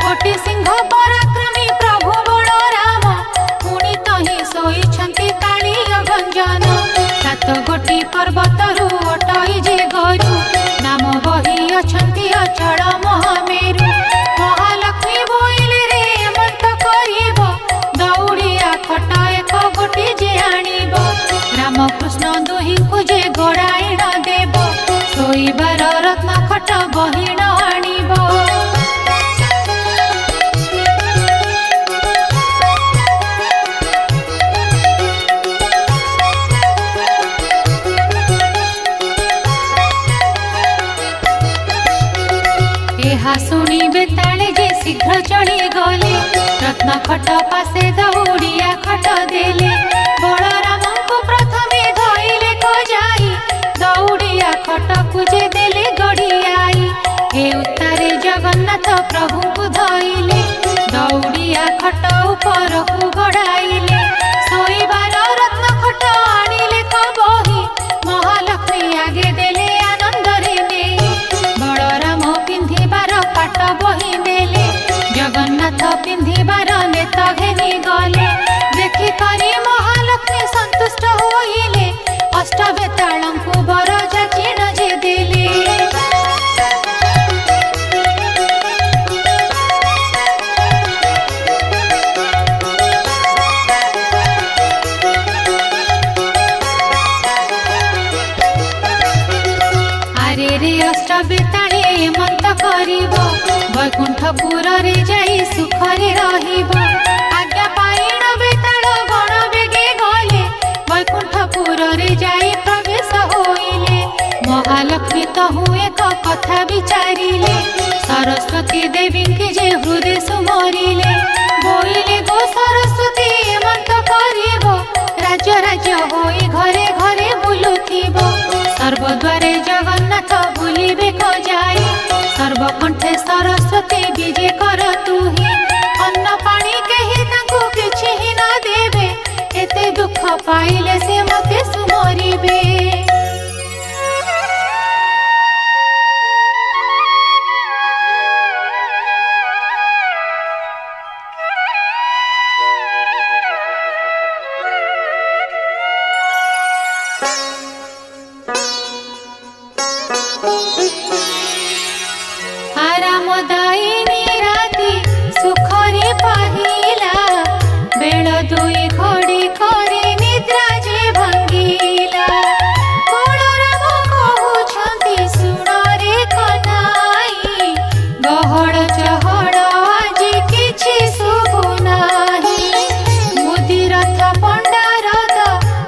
Speaker 1: कोटी सिंह पराक्रमी प्रभु बलराम पुणी तही सोईछंती कालिय गंजन 7 गोटी पर्वतरु अटई जे गरु नाम बही अछंती अचल महामेरु महालक्ष्मी बोइले रे मत करिब दौड़िया खट एक गोटी जे आनिब रामकृष्ण दुही को जे गड़ाइण देव सोईबार रत्न खट बहिण आनिब शुणी बेताले जे शीघ्र चली गले रत्न खट पासे दौड़िया खट देले बलराम को प्रथमे धइले को जाई दौड़िया खट को जे देले गड़ियाई हे उत्तारे जगन्नाथ प्रभु को धइले दौड़िया खट ऊपर को गड़ाइले सोईबार रत्न खट आनिले को बही महालक्ष्मी आगे देले आनंद रे नेई बलराम पिंधिबार पाट बही नेले जगन्नाथ पिंधिबार नेत घेनी गले देखि करी महालक्ष्मी संतुष्ट होइले अष्ट बेतालंकु बर जाचिण जे देले आरे रे अष्ट बेताले मंत करिब वैकुंठपुर रे जाई सुखरे रहिब आज्ञा पाइण बेताल गण बेगे गले वैकुंठपुर रे जाई प्रवेश होइले महालक्ष्मी तहु एक कथा विचारिले सरस्वती देवी के जे हृदय सुमरिले बोइले गो सरस्वती मंत करिब राज्य राज्य होई घरे घरे बुलुथिब सर्वद्वारे जगन्नाथ बुलिबे को जाई सर्वकंठे सरस्वती विजय कर तुही अन्न पानी केही तांको किछि ही न देबे एते दुख पाइले से मते सुमरिबे आरामदायिनी राति सुखरे पाहिला बेल दुई घड़ी करे निद्रा जे भंगिला बलराम कहुछंती सुण रे कनाई गहड़ चहड़ आजी किछि शुभु नाही मुदी रथ पंडारद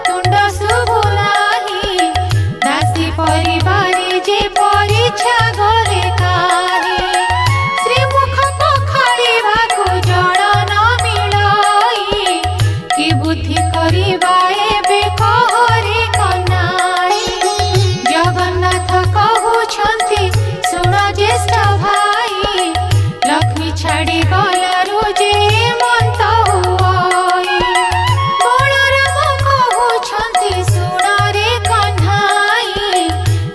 Speaker 1: तुंड शुभु नाही दासी परिवारी जे परीक्षा घरे काहे श्रीमुख पखाड़िबाकु जल न मिलई कि बुद्धि करिबा एबे कहरे कनाई जगन्नाथ कहुछंती सुण ज्येष्ठ भाई लक्ष्मी छाड़ी गलारु जे मंत हुई बलराम कहुछंती सुण रे कन्हाई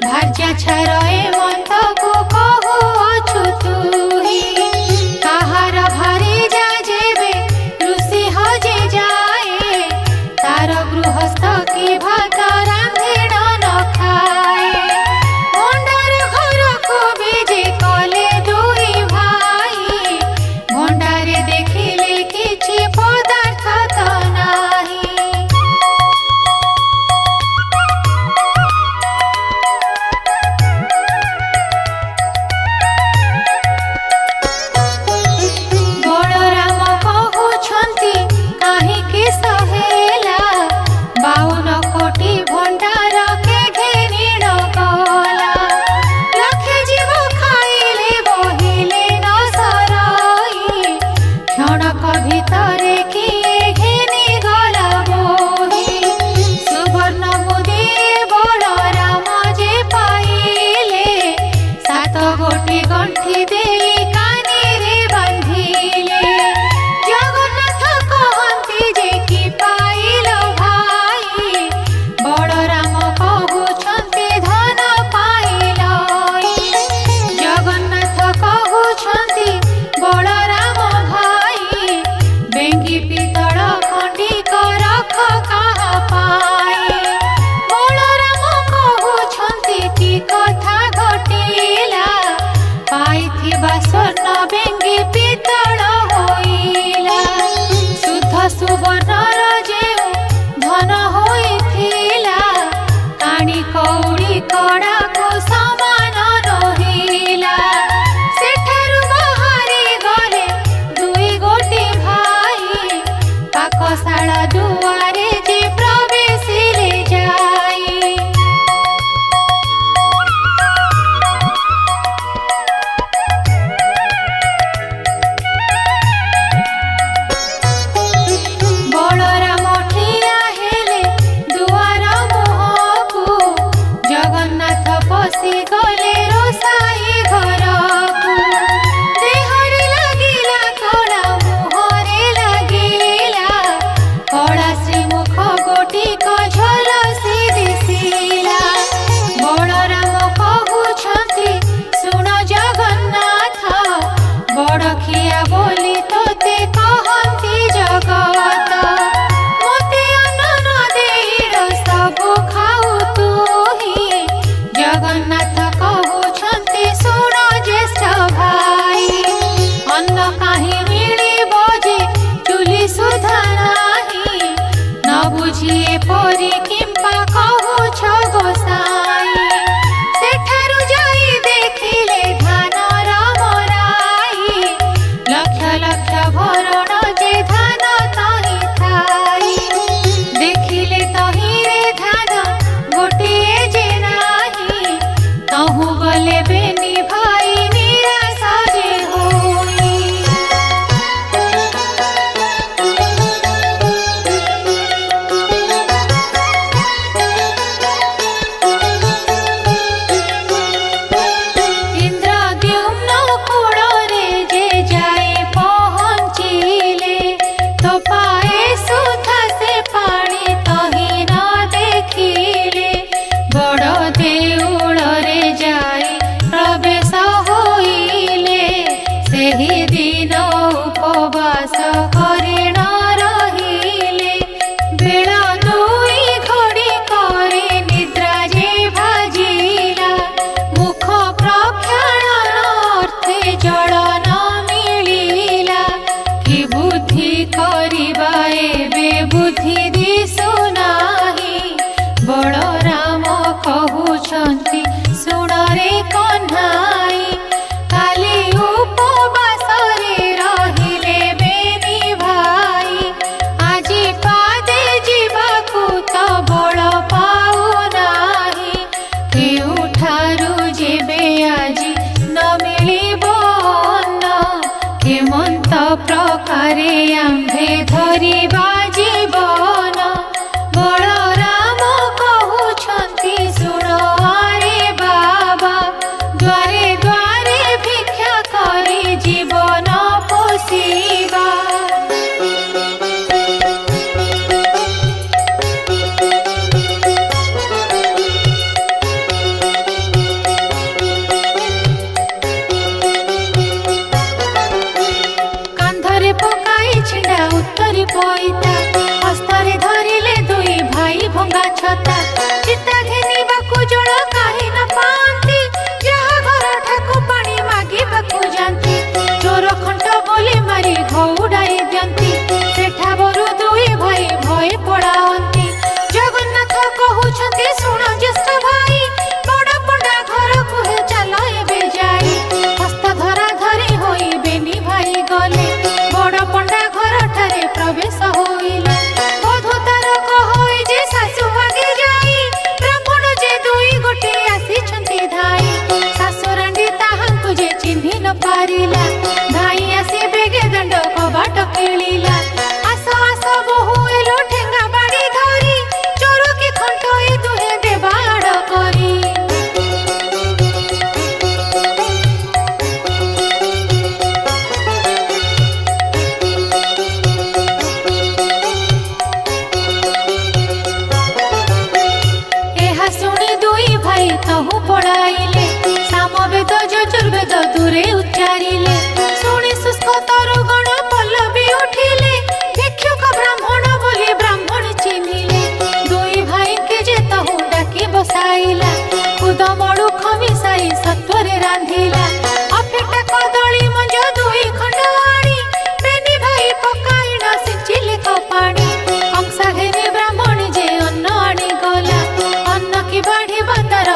Speaker 1: भार्या छारए मंत को कहु अछु तुही काहार भारी जा जेबे ऋषि हजे जाए तार गृहस्थ की भात रांधिण न खाए भंडार घर को बीजे कले दुई भाई भंडारे देखिले किछि पदार्थ त नाही कड़ा को समान रहिला सेठारु बाहरी गले दुई गोटे भाई पाकशाला दुआरे जे प्रवेशिले जाई बलराम ठिया हेले दुआर मुहकु जगन्नाथ पशि गले रोसाई घरकु देहरे लागिला कड़ा मुहरे लागिला कड़ा श्रीमुख गोटिक झलसी दिसिला बलराम कहुछंती सुन जगन्नाथ बड़खिया बोली तोते कहंती जगत मोते अन्न न देइर सबु खाऊ तुही जगन्नाथ कहुछंती सुन ज्येष्ठ भाई अन्न काहे मिलिब जे चुली सुधा नाही न बुझिए परी किंपा कहुछ गोसाई सेठारु जाई देखिले धानर मराई लक्ष लक्ष भरण जे धान तही थाई देखिले तहिरे धान गोटिए जे नाही तहु गले बेनी भाई निराश जे होई इंद्रद्युम्न कूଳରେ जे जाए पहुँचिले तो पाए सुधा से पानी तही न देखिले बड़ देउଳରେ जाए प्रवेश होइले सेहि दिन उपवास करे न रहिले बेला दुई घड़ी करे निद्रा जे भाजिला मुख प्रक्षालन अर्थे जल न मिलिला कि बुद्धि करिबा एबे बुद्धि दिसु नाही बलराम कहुछंती सुण रे कन्हाई काली उपवास रे रहिले बेनी भाई आजी पादे जीवाकू तो बल पाऊ नाही केउठारु जेबे आजी न मिलिब अन्न हेमंत प्रकारे आम्भे धरिबा जीवन बलराम कहुछंती सुण रे बाबा द्वारे द्वारे भिक्षा करी जीवन पोषिबा कांधरे पकाई छिंडा उत्तरी पइता हस्तरे धरिले दुई भाई भंगा छता चिता घेनिबाकु जल काहे न पांती जहा घर ठाकु पानी मागिबाकु जानती चोर खंट बोली मारी घौडाई दियंती सेठा बरु दुई भाई भय पड़ावंती जगन्नाथ कहुछंती सुण ज्येष्ठ भाई बड़ पंडा घर कुहे चल एबे जाई हस्त धरा धरी होई बेनी भाई गले बड़ पंडा घर ठारे प्रवेश होइला बधू तार कहई जे सासु आगे जाई ब्राह्मण जे दुई गोटे आसीछंती धाई सासुरांडी ताहांकु जे चिन्हि न पारिला धाई आसी बेगे दंड कबाट किलिला आस आस बहु एलो ठेंगा बाड़ी धरी चोर की खंट ए दुहे देबाड़ करी एहा सुनी दुई भाई तहु पड़ाइले सामवेद यजुर्वेद दूरे उच्चारिले सुनी शुष्क तरुगण पल्लवी उठिले भिक्षुक ब्राह्मण बोली ब्राह्मण चिन्हिले दुई भाई के जे तहु डाकी बसाइला खुद मड़ुख मिसाई सत्वरे रांधिला अफेटा कदली मंज दुई खंड आनी बेनी भाई पकाई न सिंचिले कपाणी कंसा घेरी ब्राह्मण जे अन्न आनी गला अन्न की बाढ़ी तार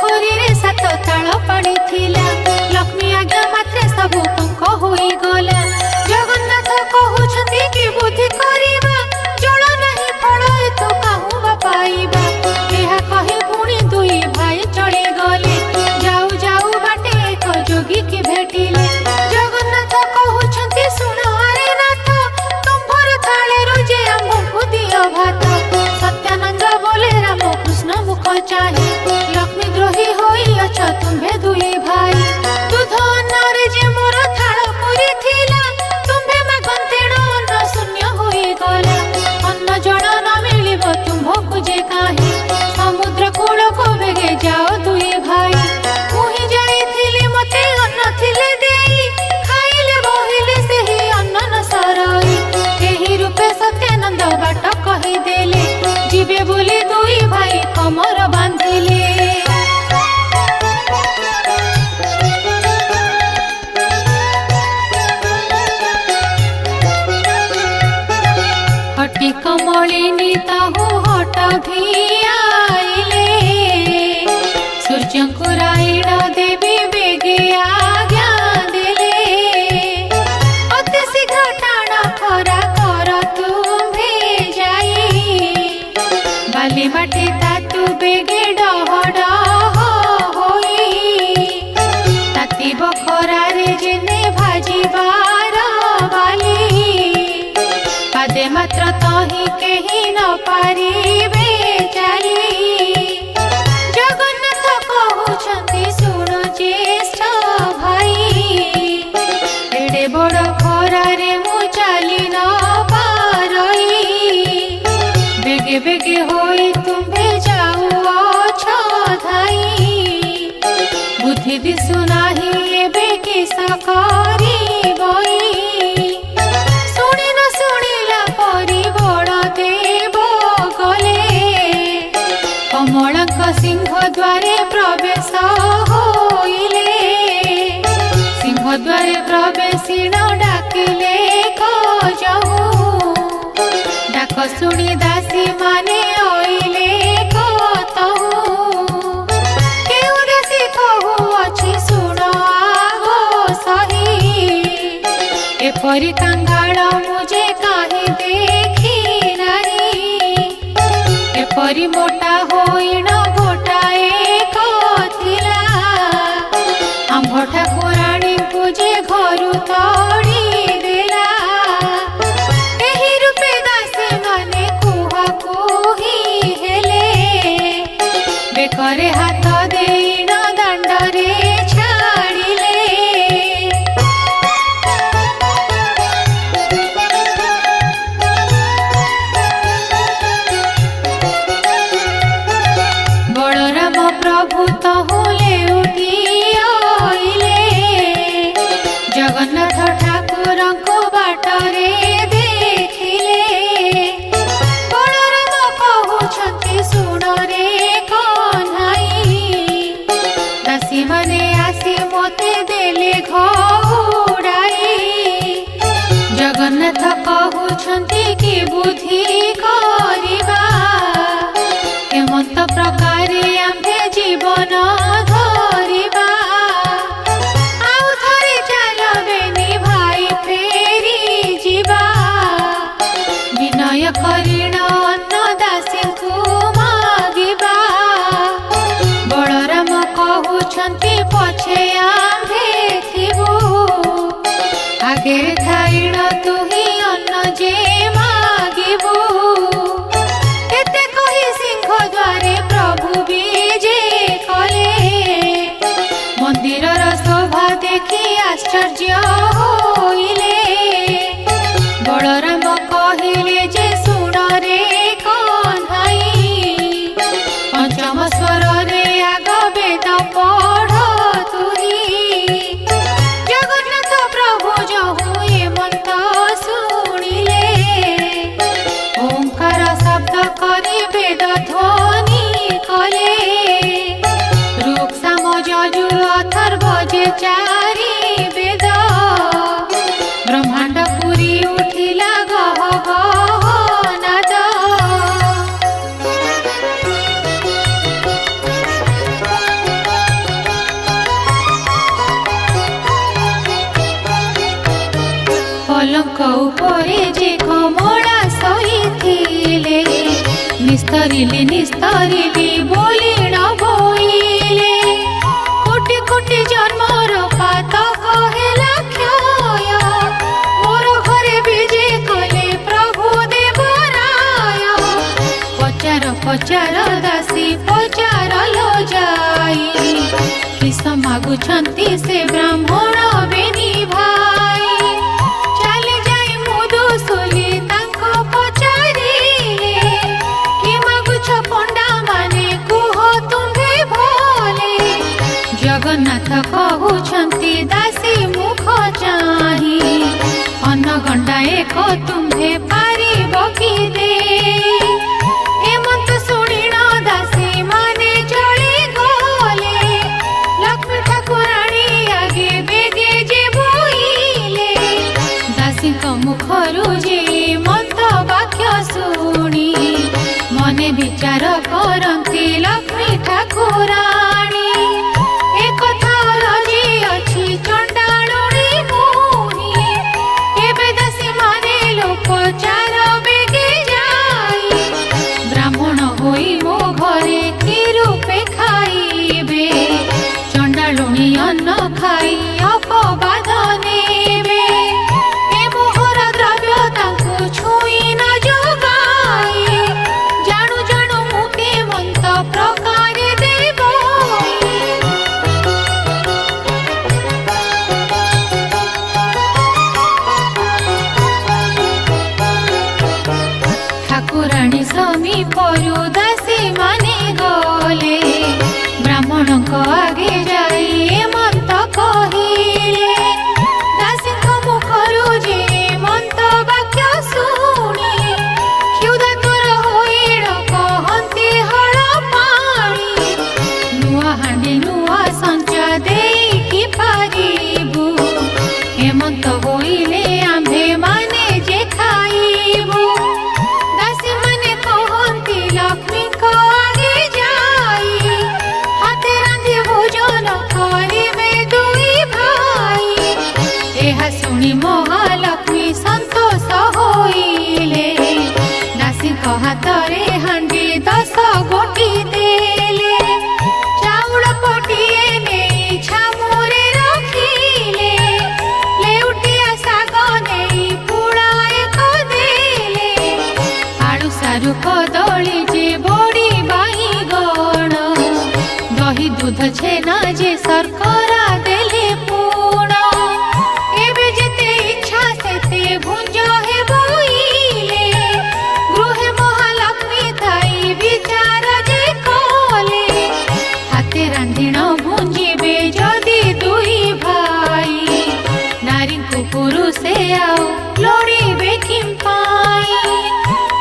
Speaker 1: पोखरी रे सात ताल पड़ी थिला लक्ष्मी आज्ञा मात्रे सबु पंख होई गला जगन्नाथ कहउछंती कि बुद्धि करिबा जल नहीं फल तो काहू बा पाइबा एहा कहि पुणी दुई भाई चले गले जाऊ जाऊ बाटे एक जोगी की भेटिले जगन्नाथ कहउछंती सुनो अरे नाथ तुम्भर थाले रोजे आम्भको दियो भात सत्यानंद बोले राम कृष्ण मुख चाहे लक्ष्मी द्रोही होई अछ तुम्भे दुई भाई दूध अन्नरे जे मोर थाल पुरी थिला तुम्भे मागंतेण अन्न शून्य होई गला अन्न जल न मिलिब तुम्भको जे काहे समुद्र कूल को बेगे जाओ दुई भाई मुहि जाइथिली मते अन्न थिले देई खाइले बहिले सेही अन्न न सरई एही रूपे सत्यानंद बाट कहि देले जीवे बोले दुई भाई कमर बांधिले हटी कमलिनी ताहु हट भी आइले सूर्य को रायण देवी बेगे आज्ञा देले अति शीघ्र टाण खरा कर तुम्भे जाई बाली माटी तातु बेगे डह डह होई ताती बखरा रे जेने भाजीबार बाली पादे मात्र तही केही न पारिबे चाली जगन्नाथ कहउछंती सुन ज्येष्ठ भाई एडे बड़ खरा रे मु चाली न पारई बेगे बेगे होई तुम्भे जाऊ अछ धाई बुद्धि दिसु नाही एबे किस करिबई शुणी न शुणिला परि बड़ देव गले कमलक सिंह द्वारे प्रवेश होइले सिंह द्वारे प्रवेशिण डाकिले कजहु डाक शुणी दासी माने आइले कतहु केउ दासी कहु अछि सुन आगो सही एपरि कांगाल मुझे काहे देखी नाही एपरि मोटा होइण गोटाए कथिला आम्भ ठाकुराणी को जे घरु तड़ी देला एही रूपे दासी माने कुहा कुही हेले बेकरे हाथ देइण दांडरे छाड़िले बलराम प्रभु तहुले उठी आइले जगन्नाथ ठाकुर को बाटरे देखिले बलराम कहउछंती सुन रे कन्हाई दासी माने आसी मते देले घोड़ाई जगन्नाथ कहउछंती कि बुद्धि करिबा केमंत प्रकारे आम्भे जीवन धरिबा आउ थरे चलबेनी भाई फेरी जीवा विनय करिण अन्न दासी को मागिबा बलराम कहउछंती पछे आम्भे थिबु आगे थाइण तुही अन्न जे मागिबु एते कहि सिंह द्वारे प्रभु बीजे कले मंदिरर शोभा देखि आश्चर्य होइले बलराम कहिले जे सुन रे कन्हाई पंचम स्वर रे आग वेद पढ़ तुही जगन्नाथ प्रभु जहु ए मंत शुणिले ओंकार शब्द करी वेद ध्वनि कले रूप साम यजुर अथर्व जे चारि वेद ब्रह्मांड पुरी उठिला गह गह नाद पलंक उपरे जे कमला सहिथिले निस्तरिली निस्तरिली बोली न बोइले कोटि कोटि जन्मर पातक हेला क्षय मोर घरे विजे कले प्रभु देवराय पचार पचार दासी पचार लो जाई किस मागुछंती से ब्राह्मण बेनी भाई चली जाई मुदुसुली तांको पचारिले कि मागुछ पंडा माने कुह तुम्भे भोले जगन्नाथ कहुछंती दासी मुख चाही अन्न गंडा एक तुम्भे पारिब कि दे एमंत सुनिण दासी माने चली गले लक्ष्मी ठाकुराणी आगे बेगे जे बोइले दासी मुखरु जे मंत वाक्य शुणी मने विचार करती लक्ष्मी ठाकुराणी एक जी अच्छी चंडालुणी मुनि एबे दासी माने लोकचार बेगे जाई ब्राह्मण होई मो घरे कि रूपे खाइबे चंडालुणी अन्न खाई अपवाद नेबे ए मोहर द्रव्य तांको छुई न जोगाई जाणु जाणु मुके मंत प्रकारे देबो ठाकुराणी समीपरु दासी माने गले ब्राह्मण आगे जाई एमंत कहिले दासी मुखरु जे मंत वाक्य शुणी क्षुधा तोर होइड कहंती हळ पाणी नुआ हांडी नुआ संचा देई कि पारिबु हेमंत होइले आम्भे माने जे खाइबु दासी माने कहंती लक्ष्मी को आगे जाई हाथे रांधि भोजन करिबे दुई भाई एहा सुनी महालक्ष्मी संतोष होइले दासी हाथरे हांडी 10 गोटी देले चाउल पटिए नेई छामुरे रखिले लेउटिया साग नेई पुड़ाए को देले आलू सारू कदली जे बड़ी बाईगण दही दूध छेना जे शर्करा देले पूर्ण एबे जेते इच्छा सेते भुंज हे बोइले गृहे महालक्ष्मी थाई विचार जे कले हाथे रांधिण भुंजिबे जदि दुई भाई नारी को पुरुषे आउ लोड़ीबे किंपाई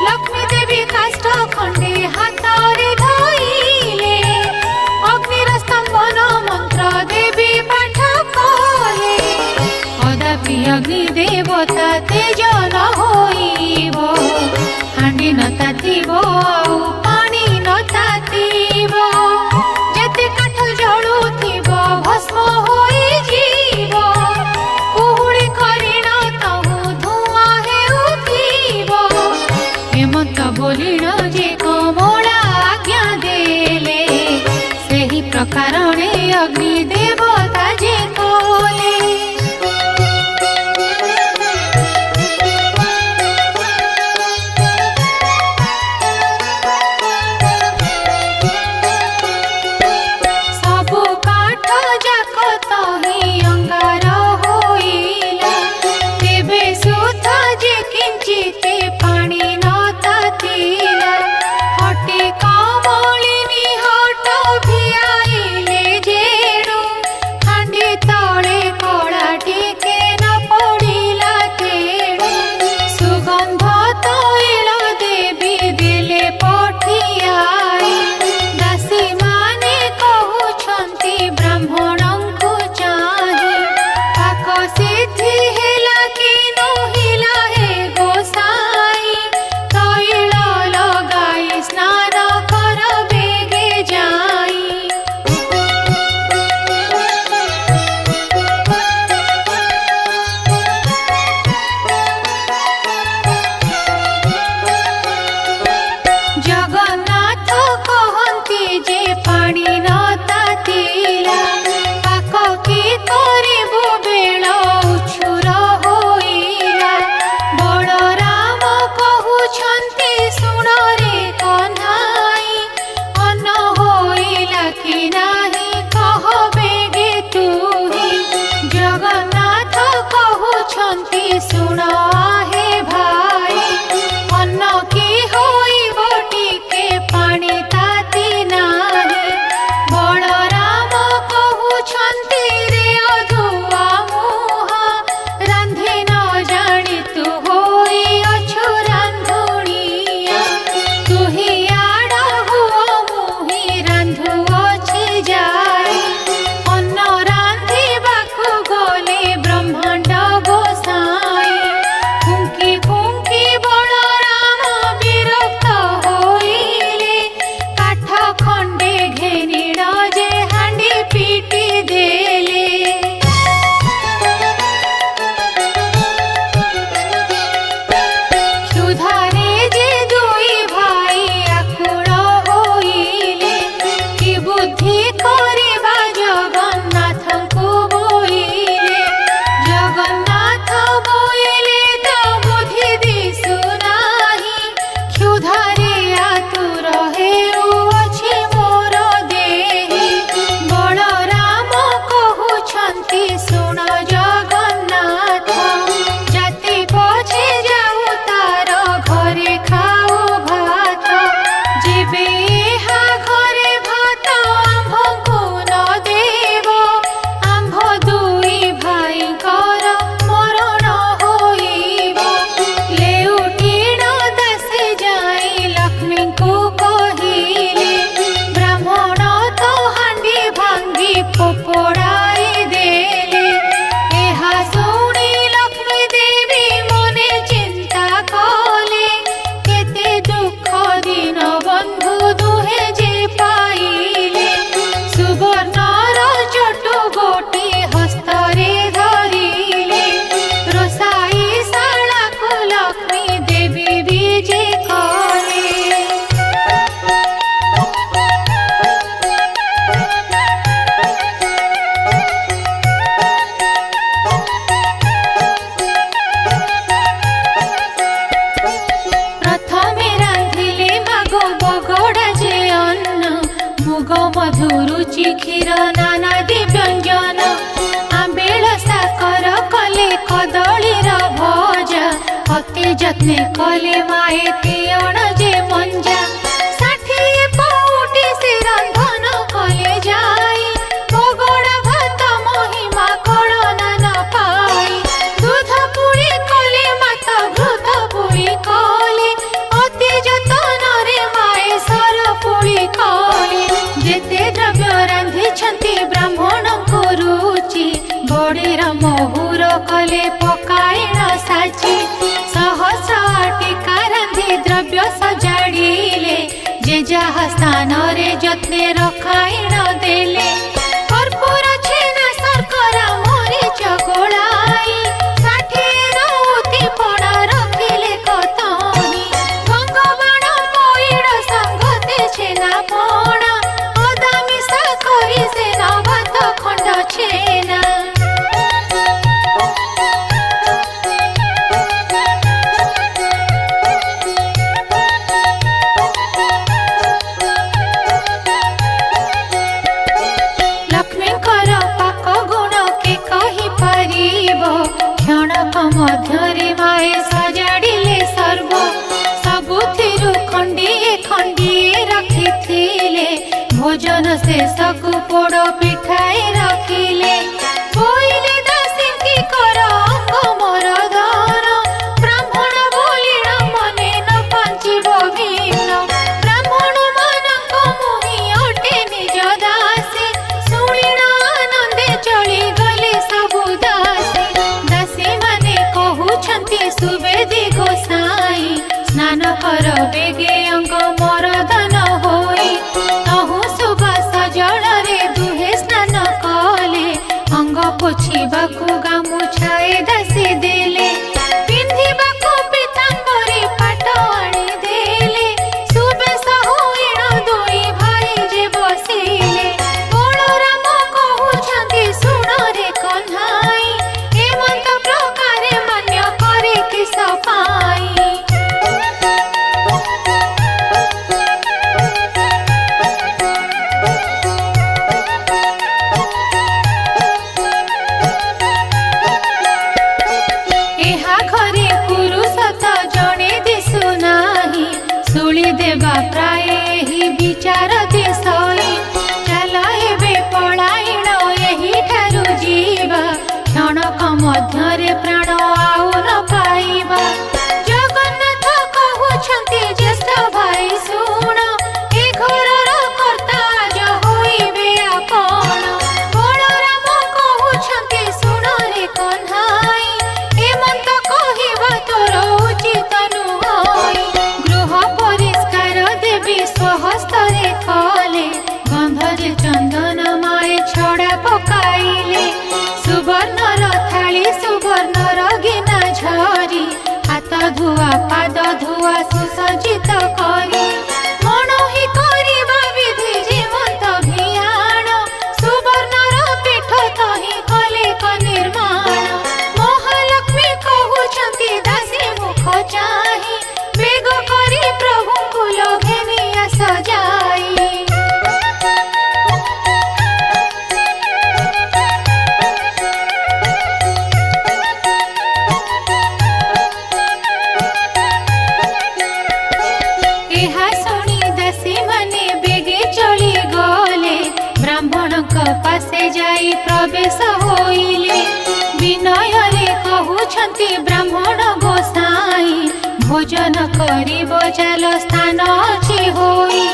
Speaker 1: लक्ष्मी देवी काष्ठ खंडे हाथरे धइले अग्निर स्तंभन मंत्र देवी पाठ कले कदापि अग्नि देवता तेज न होइब हांडी न तातिब आउ पानी न तातिब जेते काठ जळुथिब भस्म होई जीव कुहुड़ी करिण तहु धुआं हेउथिब हेमंत बोलिण जे कमला आज्ञा देले सेही प्रकारणे अग्नि देवता जे कले सबु काठ जाक तही अंगार होइला तेबे सुधा जे किंचिते पानी न तातिला हटी कमलिनी हट भियाइले जेणु नानादि व्यंजन आंबेल साकर कले कदलीर भजा अति जत्ने कले माए तियण जे मंजा षाठिए पौटी से रंधन कले जाई भोगड़ा भात महिमा कड़ना न पाई दूध पुरी कले माता घृत पुरी कले अति जतन रे माए सर पुरी कले जेते द्रव्य रांधि ब्राह्मण को रुचि बड़ीर महुर कले पकाइण साची सहस्र टीका रांधि द्रव्य सजाड़िले जे जहा स्थान रे जत्ने रखाइण देले कर्पूर छेना शर्करा मरीच गोलाई षाठिए रउती पड़ा रखिले कतही गंगबाण पइड संगते छेना पणा अदा मिसा करी से भात खंड छेना मध्यरे माए सजाड़िले सर्व सबुथिरु खंडिए खंडिए रखिथिले भोजन शेषकु पोड़ पिठाए रखिले कोइले दासी की कर अंग मोर धर ब्राह्मण बोलिण मने न पांचिब भीन ब्राह्मण मानक मुहि अटे निज दासी शुणिण आनंदे चली गले सबु दासी दासी माने कहउछन्ति सुवेदी गोसाई स्नान कर बेगे अंग मरदन होई तहु सुबास जल रे दुहे स्नान कले अंग पोछिबाकु गामुछाए दासी देले पिंधिबाकु पीतांबरी पाट आनी देले सुबेश होइण दुई भाई जे बसिले बलराम कहउछन्ति सुण रे कन्हाई एमंत प्रकारे मान्य करे किस पाई एहा घरे पुरुष त जणे दिसु नाही सुली देवा प्राय एही विचार दिसई चल एबे पलायण एही ठारु जीवा क्षणक मध्यरे प्राण आउ न पाइबा जगन्नाथ कहउछन्ति ज्येष्ठ भाई सुण ए घरर कर्ता आज होइबे आपण बलराम कहउछन्ति सुण रे कन्हाई एमंत कहिबा तोर उचित नुहई गृह परिष्कार देवी स्वहस्तरे कले गंधरे चंदन माए छड़ा पकाइले सुवर्णर थाली सुवर्णर गिना झरी हाथ धुआ पाद धुआ सुसज्जित करी मणहि करिबा विधि जीवंत भियाण सुवर्णर पीठ तहि कले क निर्माण महालक्ष्मी कहउछन्ति दासी मुख चाहि बेग करी प्रभुଙ୍କୁ लघेनिया सजाई एहा शुणी दासी माने बेगे चली गले ब्राह्मणक पासे जाई प्रवेश होइले विनय रे कहउछन्ति ब्राह्मण गोसाई भोजन करिब चाल स्थान अछि होई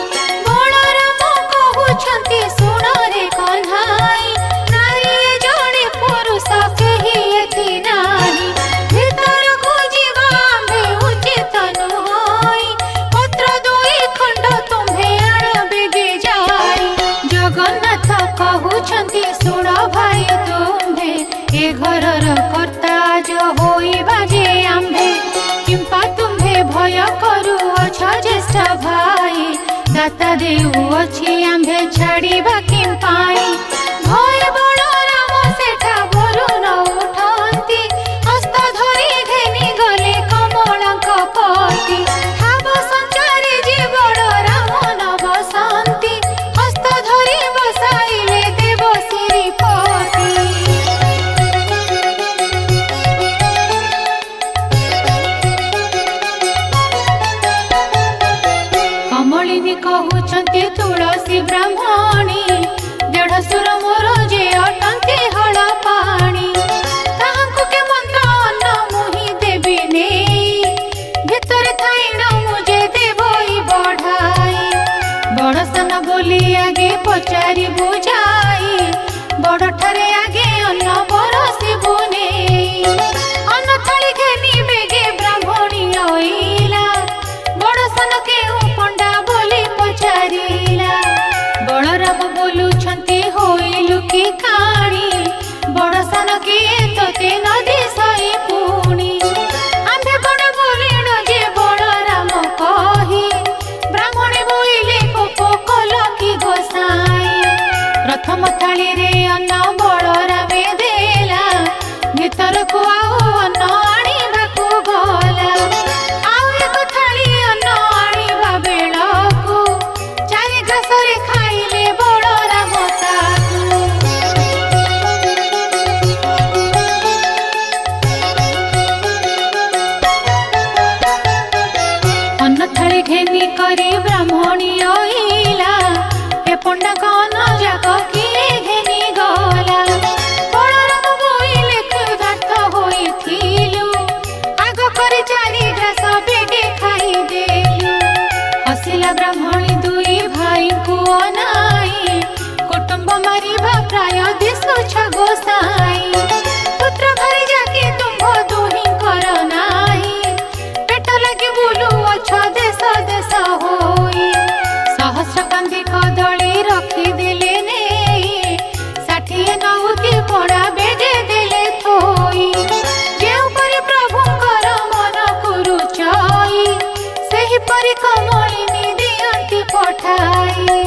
Speaker 1: बलराम कहउछन्ति सुण रे कन्हाई नारी जणे पुरुष केही एथि नाही भितरकु जीवा आम्भे उचित नुहई पत्र दुई खंड तुम्भे आण बेगे जाई जगन्नाथ कहउछन्ति सुण भाई तुम्भे ए घरर कर्ता आज होइबा जे आम्भे किंपा तुम्भे भय करुअछ ज्येष्ठ भाई दाता देउअछि आम्भे छाड़िबा किंपाई भय बलराम सेठा भरु न उठन्ति हस्त धरि घेनि गले कमलक पति हाव संचारी जे बलराम न बसन्ति हस्त धरि बसाइले देव रे अन्न बलरामे देला भितर को अन्न आनिबाकू गला आउ एक थाली अन्न आनिबा बेलकू चारि घासरे खाइले बलराम ताकू अन्न थाली घेनी करी ब्राह्मणी आइला ए पंडा कन जाक किए घेनी गला बलराम बोइले क्षुधार्थ होइथिलु आग करी चारि घास बेगे खाई देलु हसिला ब्राह्मणी दुई भाई को अनाई कुटुंब मारिबा प्राय दिसुछ गोसाई पुत्र घरे जाके तुम दुही कर नाही पेट लगी बुलु अछ देश देश होई सहस्र कांदी कदली रखी देले नेई 60 नौकी पड़ा बेगे देले थोई जेउ परि प्रभुंकर मन कुरुचाई सेहि परि कमलिनी दियंती पठाई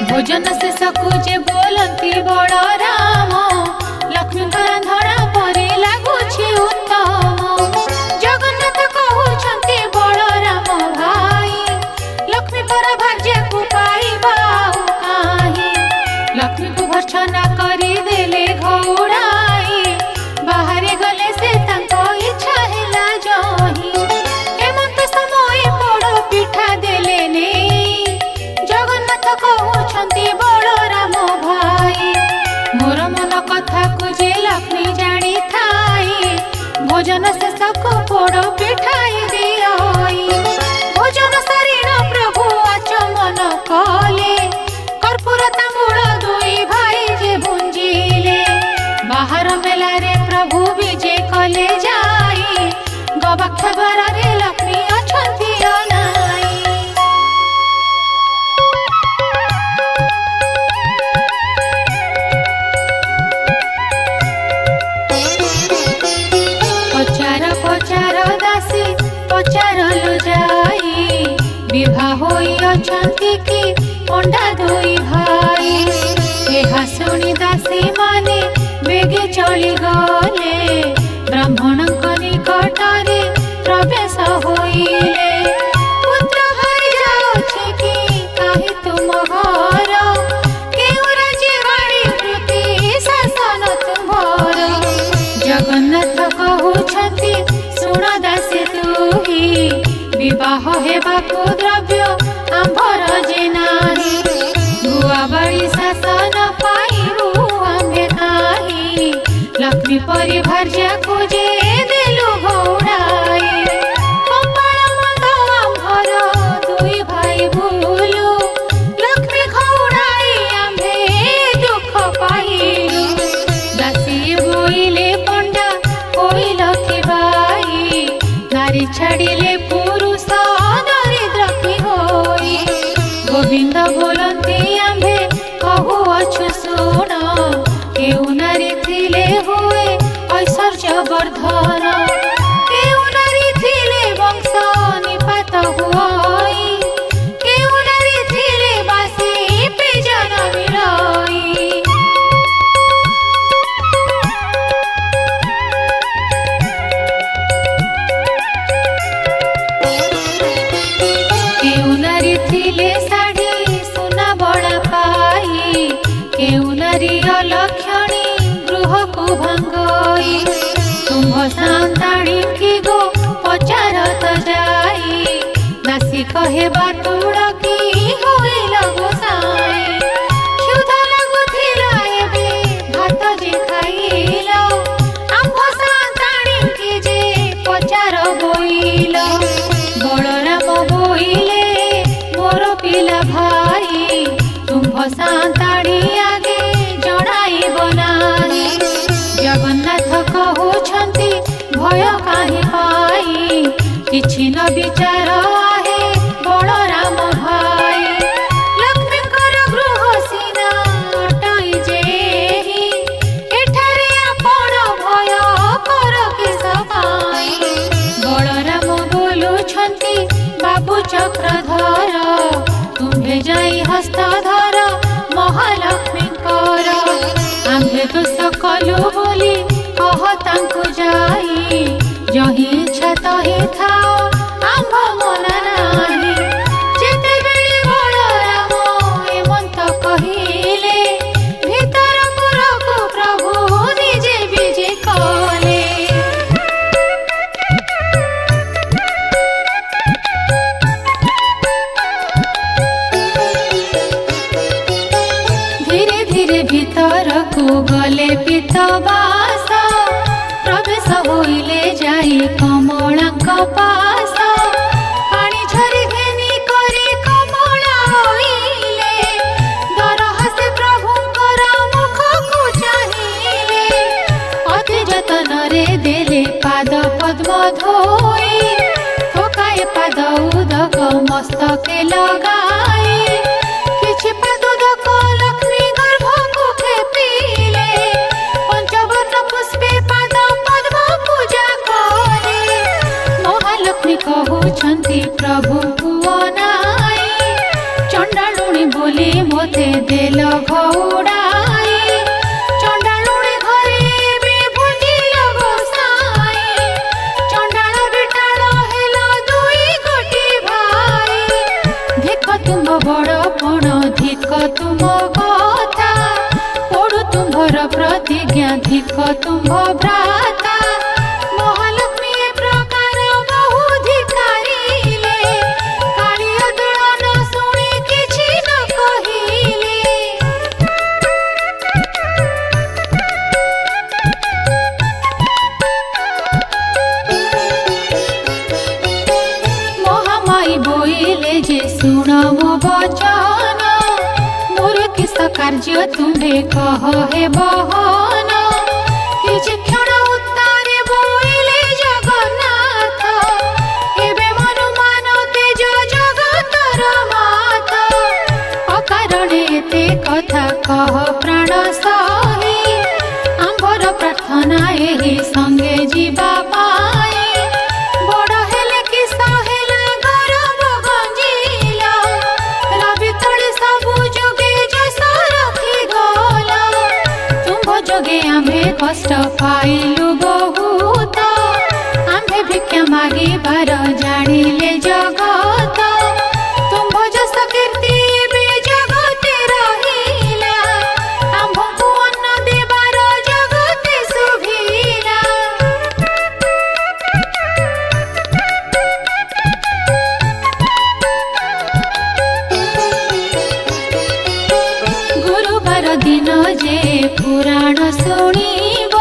Speaker 1: भोजन से सकुजे बोलंती बलराम लक्ष्मी रांधणा परे लागुछि उत्तम जगन्नाथ कहउछंती बलराम भाई लक्ष्मी पर भाग्य को पाइबा काहे लक्ष्मी को भर्छना करी देले घोड़ाई बाहरे गले से तांको इच्छा हैला जही हेमंत समय पड़ पिठा देले ने जगन्नाथ कहउछंती बलराम भाई मोर मन कथा को जे लक्ष्मी जानी थाई भोजन से सबको पड़ पिठाई दियाई भोजन शरीर प्रभु आचमन कले कर्पूर तांबूल दुई भाई जे भुंजिले बाहर मेला रे प्रभु विजे कले जाई गवाक्ष द्वारा रे लक्ष्मी अछंती अनाई पचार दासी पचारलु जाई विवाह होई अछंती की पंडा दुई भाई एहा सुनी दासी माने बेगे चली गले ब्राह्मणक निकटरे प्रवेश होइले पुत्र हरि जाउछि कि काहे तुम घर केउ राज्य वाणी वृत्ति शासन तुम्हार जगन्नाथ कहउछंती सुन दासी तुही विवाह हेबाकू द्रव्य आंभर जे नाही गुआ बाड़ी शासन पाइबू आंभे काही लक्ष्मी परि भार्या खोजे देलु घोड़ाई कपाळ मद आंभर दुई भाई बुलु लक्ष्मी घोड़ाई आंभे दुख पाइलु दासी बोइले पंडा कोइल कि बाई नारी छाड़िले पुरुष दरिद्र की होई गोविंद बोलंती आंभे कहूअछु सुन केउ नारी थिले हुए ऐश्वर्य वर्धन केउ नारी थिले वंश निपात हुई केउ नारी थिले बासी पेजन मिलई केउ नारी थिले साड़ी सुना बड़ा पाई केउ नारी अलक्षणी गृह को भंगई तुम्भ सांताणी की गो पचारत जाई दासी कहे बातुड़ की होइल गोसाई क्षुधा लागुथिला एबे भात जे खाइल आंभ सांताणी की जे पचार बोइल बलराम बोइले मोर पिला भाई तुम्भ सांताणी आगे जणाइब नाही जगन्नाथ कहउछंती भय काहे पाई किछि न विचार आहे बलराम भाई लक्ष्मीकर गृह सीना अटई जेहि एठारे आपण भय कर के सपाई बलराम बोलु प्रभु चक्रधर तुम्हे जाई हस्तधर महालक्ष्मी कर आम्भे दोष कलु बोली कह तांकु जाई जही इच्छा तही थाओ आम्भ मन नाही जेते बेले बलराम एमंत कहिले भीतर पुरको प्रभु निजे विजे कले भीतर को गले पीतवास प्रवेश होइले जाई कमलांक पास पानी झरी घेनी करी कमला होइले दरहसे प्रभुंकर मुख को चाहिले अति जतन रे देले पाद पद्म धोई थोकाए पाद उदक मस्तके लगाई किछि पाद उदक लक्ष्मी गर्भको खेपिले पंचवर्ण पुष्पे पाद पद्म पूजा करे महालक्ष्मी कहउछन्ति प्रभु पुअनाई चंडालुणी बोली मोते देल घौड़ाई चंडालुणी घरे बे भुंजिल गोसाई चंडाल बेटाल हेल दुई गोटी भाई धिक तुम बड़पण धिक तुम कथा पड़ु तुम्भर प्रतिज्ञा धिक तुम्भ भ्राता महालक्ष्मी ए प्रकार बहु धिकारिले काली अदुलन शुणी किछि न कहिले महामाई बोइले जे सुन मो वचन मोर किस कार्य तुम्हे कह हे बहन किछि क्षण उत्तारे बोइले जगन्नाथ एबे मनु मान तेज जगतर मात अकारणे एते कथा कह प्राण सही आम्भर प्रार्थना एही संगे जीवा पाई बड़ हेले कि सहेला गौरव गंजिला रवि तले सबु जोगे जस रखी गला तुम्भ जोगे आम्भे कष्ट पाइलु बहुत आम्भे भिक्षा मागिबार जानिले जगत तुम्भ जस कीर्ति एबे जगते रहिला आम्भको अन्न देबार जगते शुभिला गुरुवार दिन जे पुराण शुणिब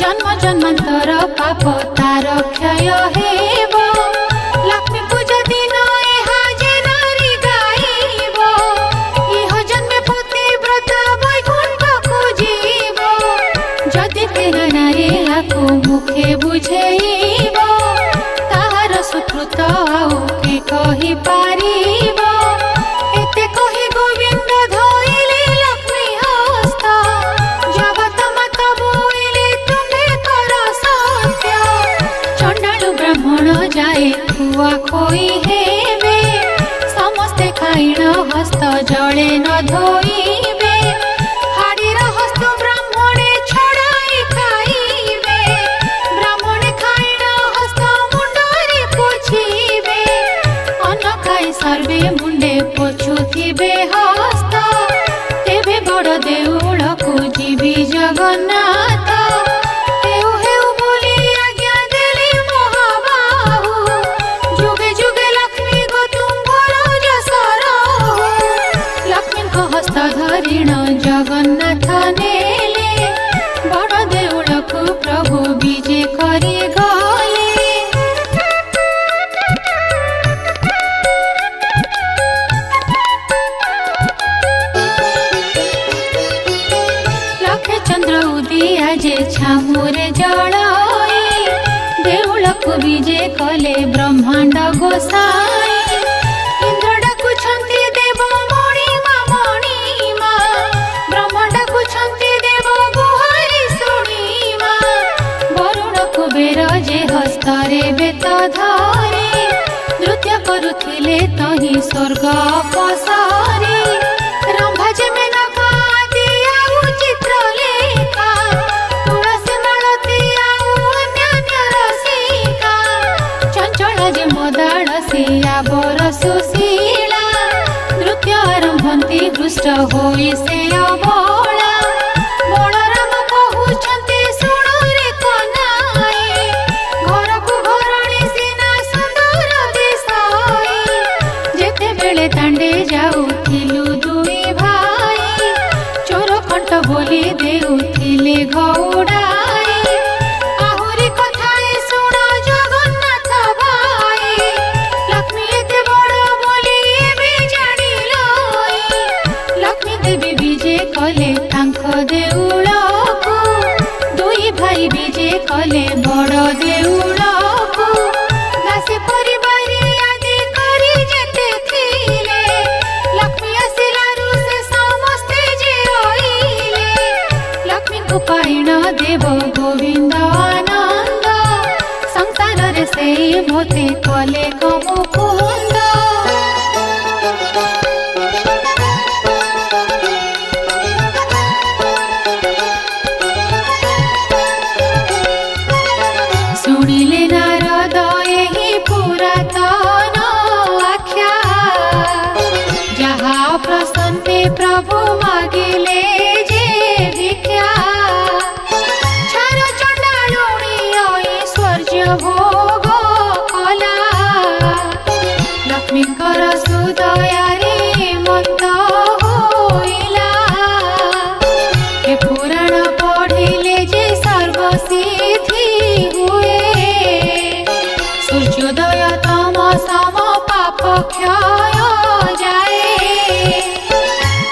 Speaker 1: जन्म जन्मांतर पाप तार क्षय हेब लक्ष्मी पूजा दिन एहा जे नारी गाइब इह जन्मे पतिव्रत वैकुंठ को जीव जदि तेरा नारी आकु मुखे बुझेइब ताहार सुकृत आउ के कहि पारिब एते कहि गोविंद धोइले लक्ष्मी हस्त जगत मात बोइले तुम्हे कर सत्य चंडालु ब्राह्मण जाए खुआ खोई हेबे समस्ते खाइण हस्त जले न धोइबे हाड़ीर हस्त ब्राह्मणे छड़ाई खाइबे ब्राह्मणे खाइण हस्त मुंडरे पोछिबे अन्न खाई सर्वे मुंडे पोछुथिबे हस्त तेबे बड़ देउळकु जीवी जगन्नाथ हेउ हेउ बोली आज्ञा देले महाबाहु जुगे जुगे लक्ष्मी गो तुम्भर जस रहु लक्ष्मीको हस्त धरिण जगन्नाथ नेले बड़ देउळकु प्रभु विजे करि गले लखे चंद्र उदिया जे छामुरे जड़ाई देउळकु विजे कले ब्रह्मांड गोसाई इंद्र डाकुछन्ति देव मणिमा ब्रह्म डाकुछन्ति देव गुहारी शुणिमा वरुण कुबेर जे हस्तरे बेत धरे नृत्य करू कले तही स्वर्ग पसारी रंभा जे मेनका दिया चित्रलेखा तुलसी मालती अन्य रसिका चंचल जे मदाड़ सिया बर सुशीला नृत्य आरंभंती हृष्ट होई से अबला बलराम कहउछंती सुनु रे कनाई घर को घरणी सिना सुंदर दिसाई जेते बेले दांडे जाउथिलु दुई भाई चोर कंठ बोली देउथिले घौड़ाई आहुरी कथाए सुन जगन्नाथ भाई लक्ष्मी एते बड़ बोली भी जानिलाई लक्ष्मी देवी विजे कले तांख देउलकु दुई भाई विजे कले बड़ देउलकु दासी परिवारी आदि करी जेते थिले लक्ष्मी आसिलारु से समस्ते जे रहिले लक्ष्मी को पाइण देव गोविंद आनंद संसार रे से मोते कले कमुकुंद शुणिले नारद एही पुरातन आख्या जहा प्रसन्ने प्रभु मागिले जे भिक्षा छार चंडालुणी ऐश्वर्य भोग कला लक्ष्मीकर सुदयारे मत होइला ए पुराण पढ़िले जे सर्वसिद्धि हुए सूर्योदय तम सम पाप क्षय जाए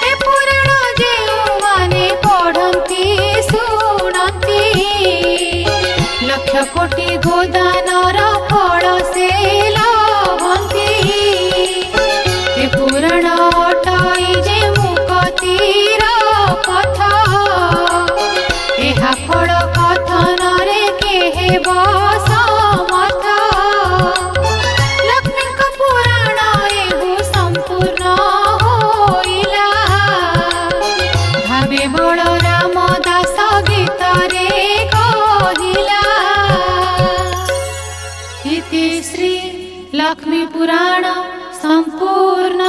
Speaker 1: ए पुराण जेउमाने पढ़ंती शुणंती लक्ष कोटि गोदानर फल से लभंती ए पुराण अटई जे मुक्तिर पथ एहा फल कथन रे केहे समर्थ लक्ष्मी को पुराण एहु संपूर्ण होइला भावे बलराम दास गीत रे कहिला इति श्री लक्ष्मी पुराण संपूर्ण।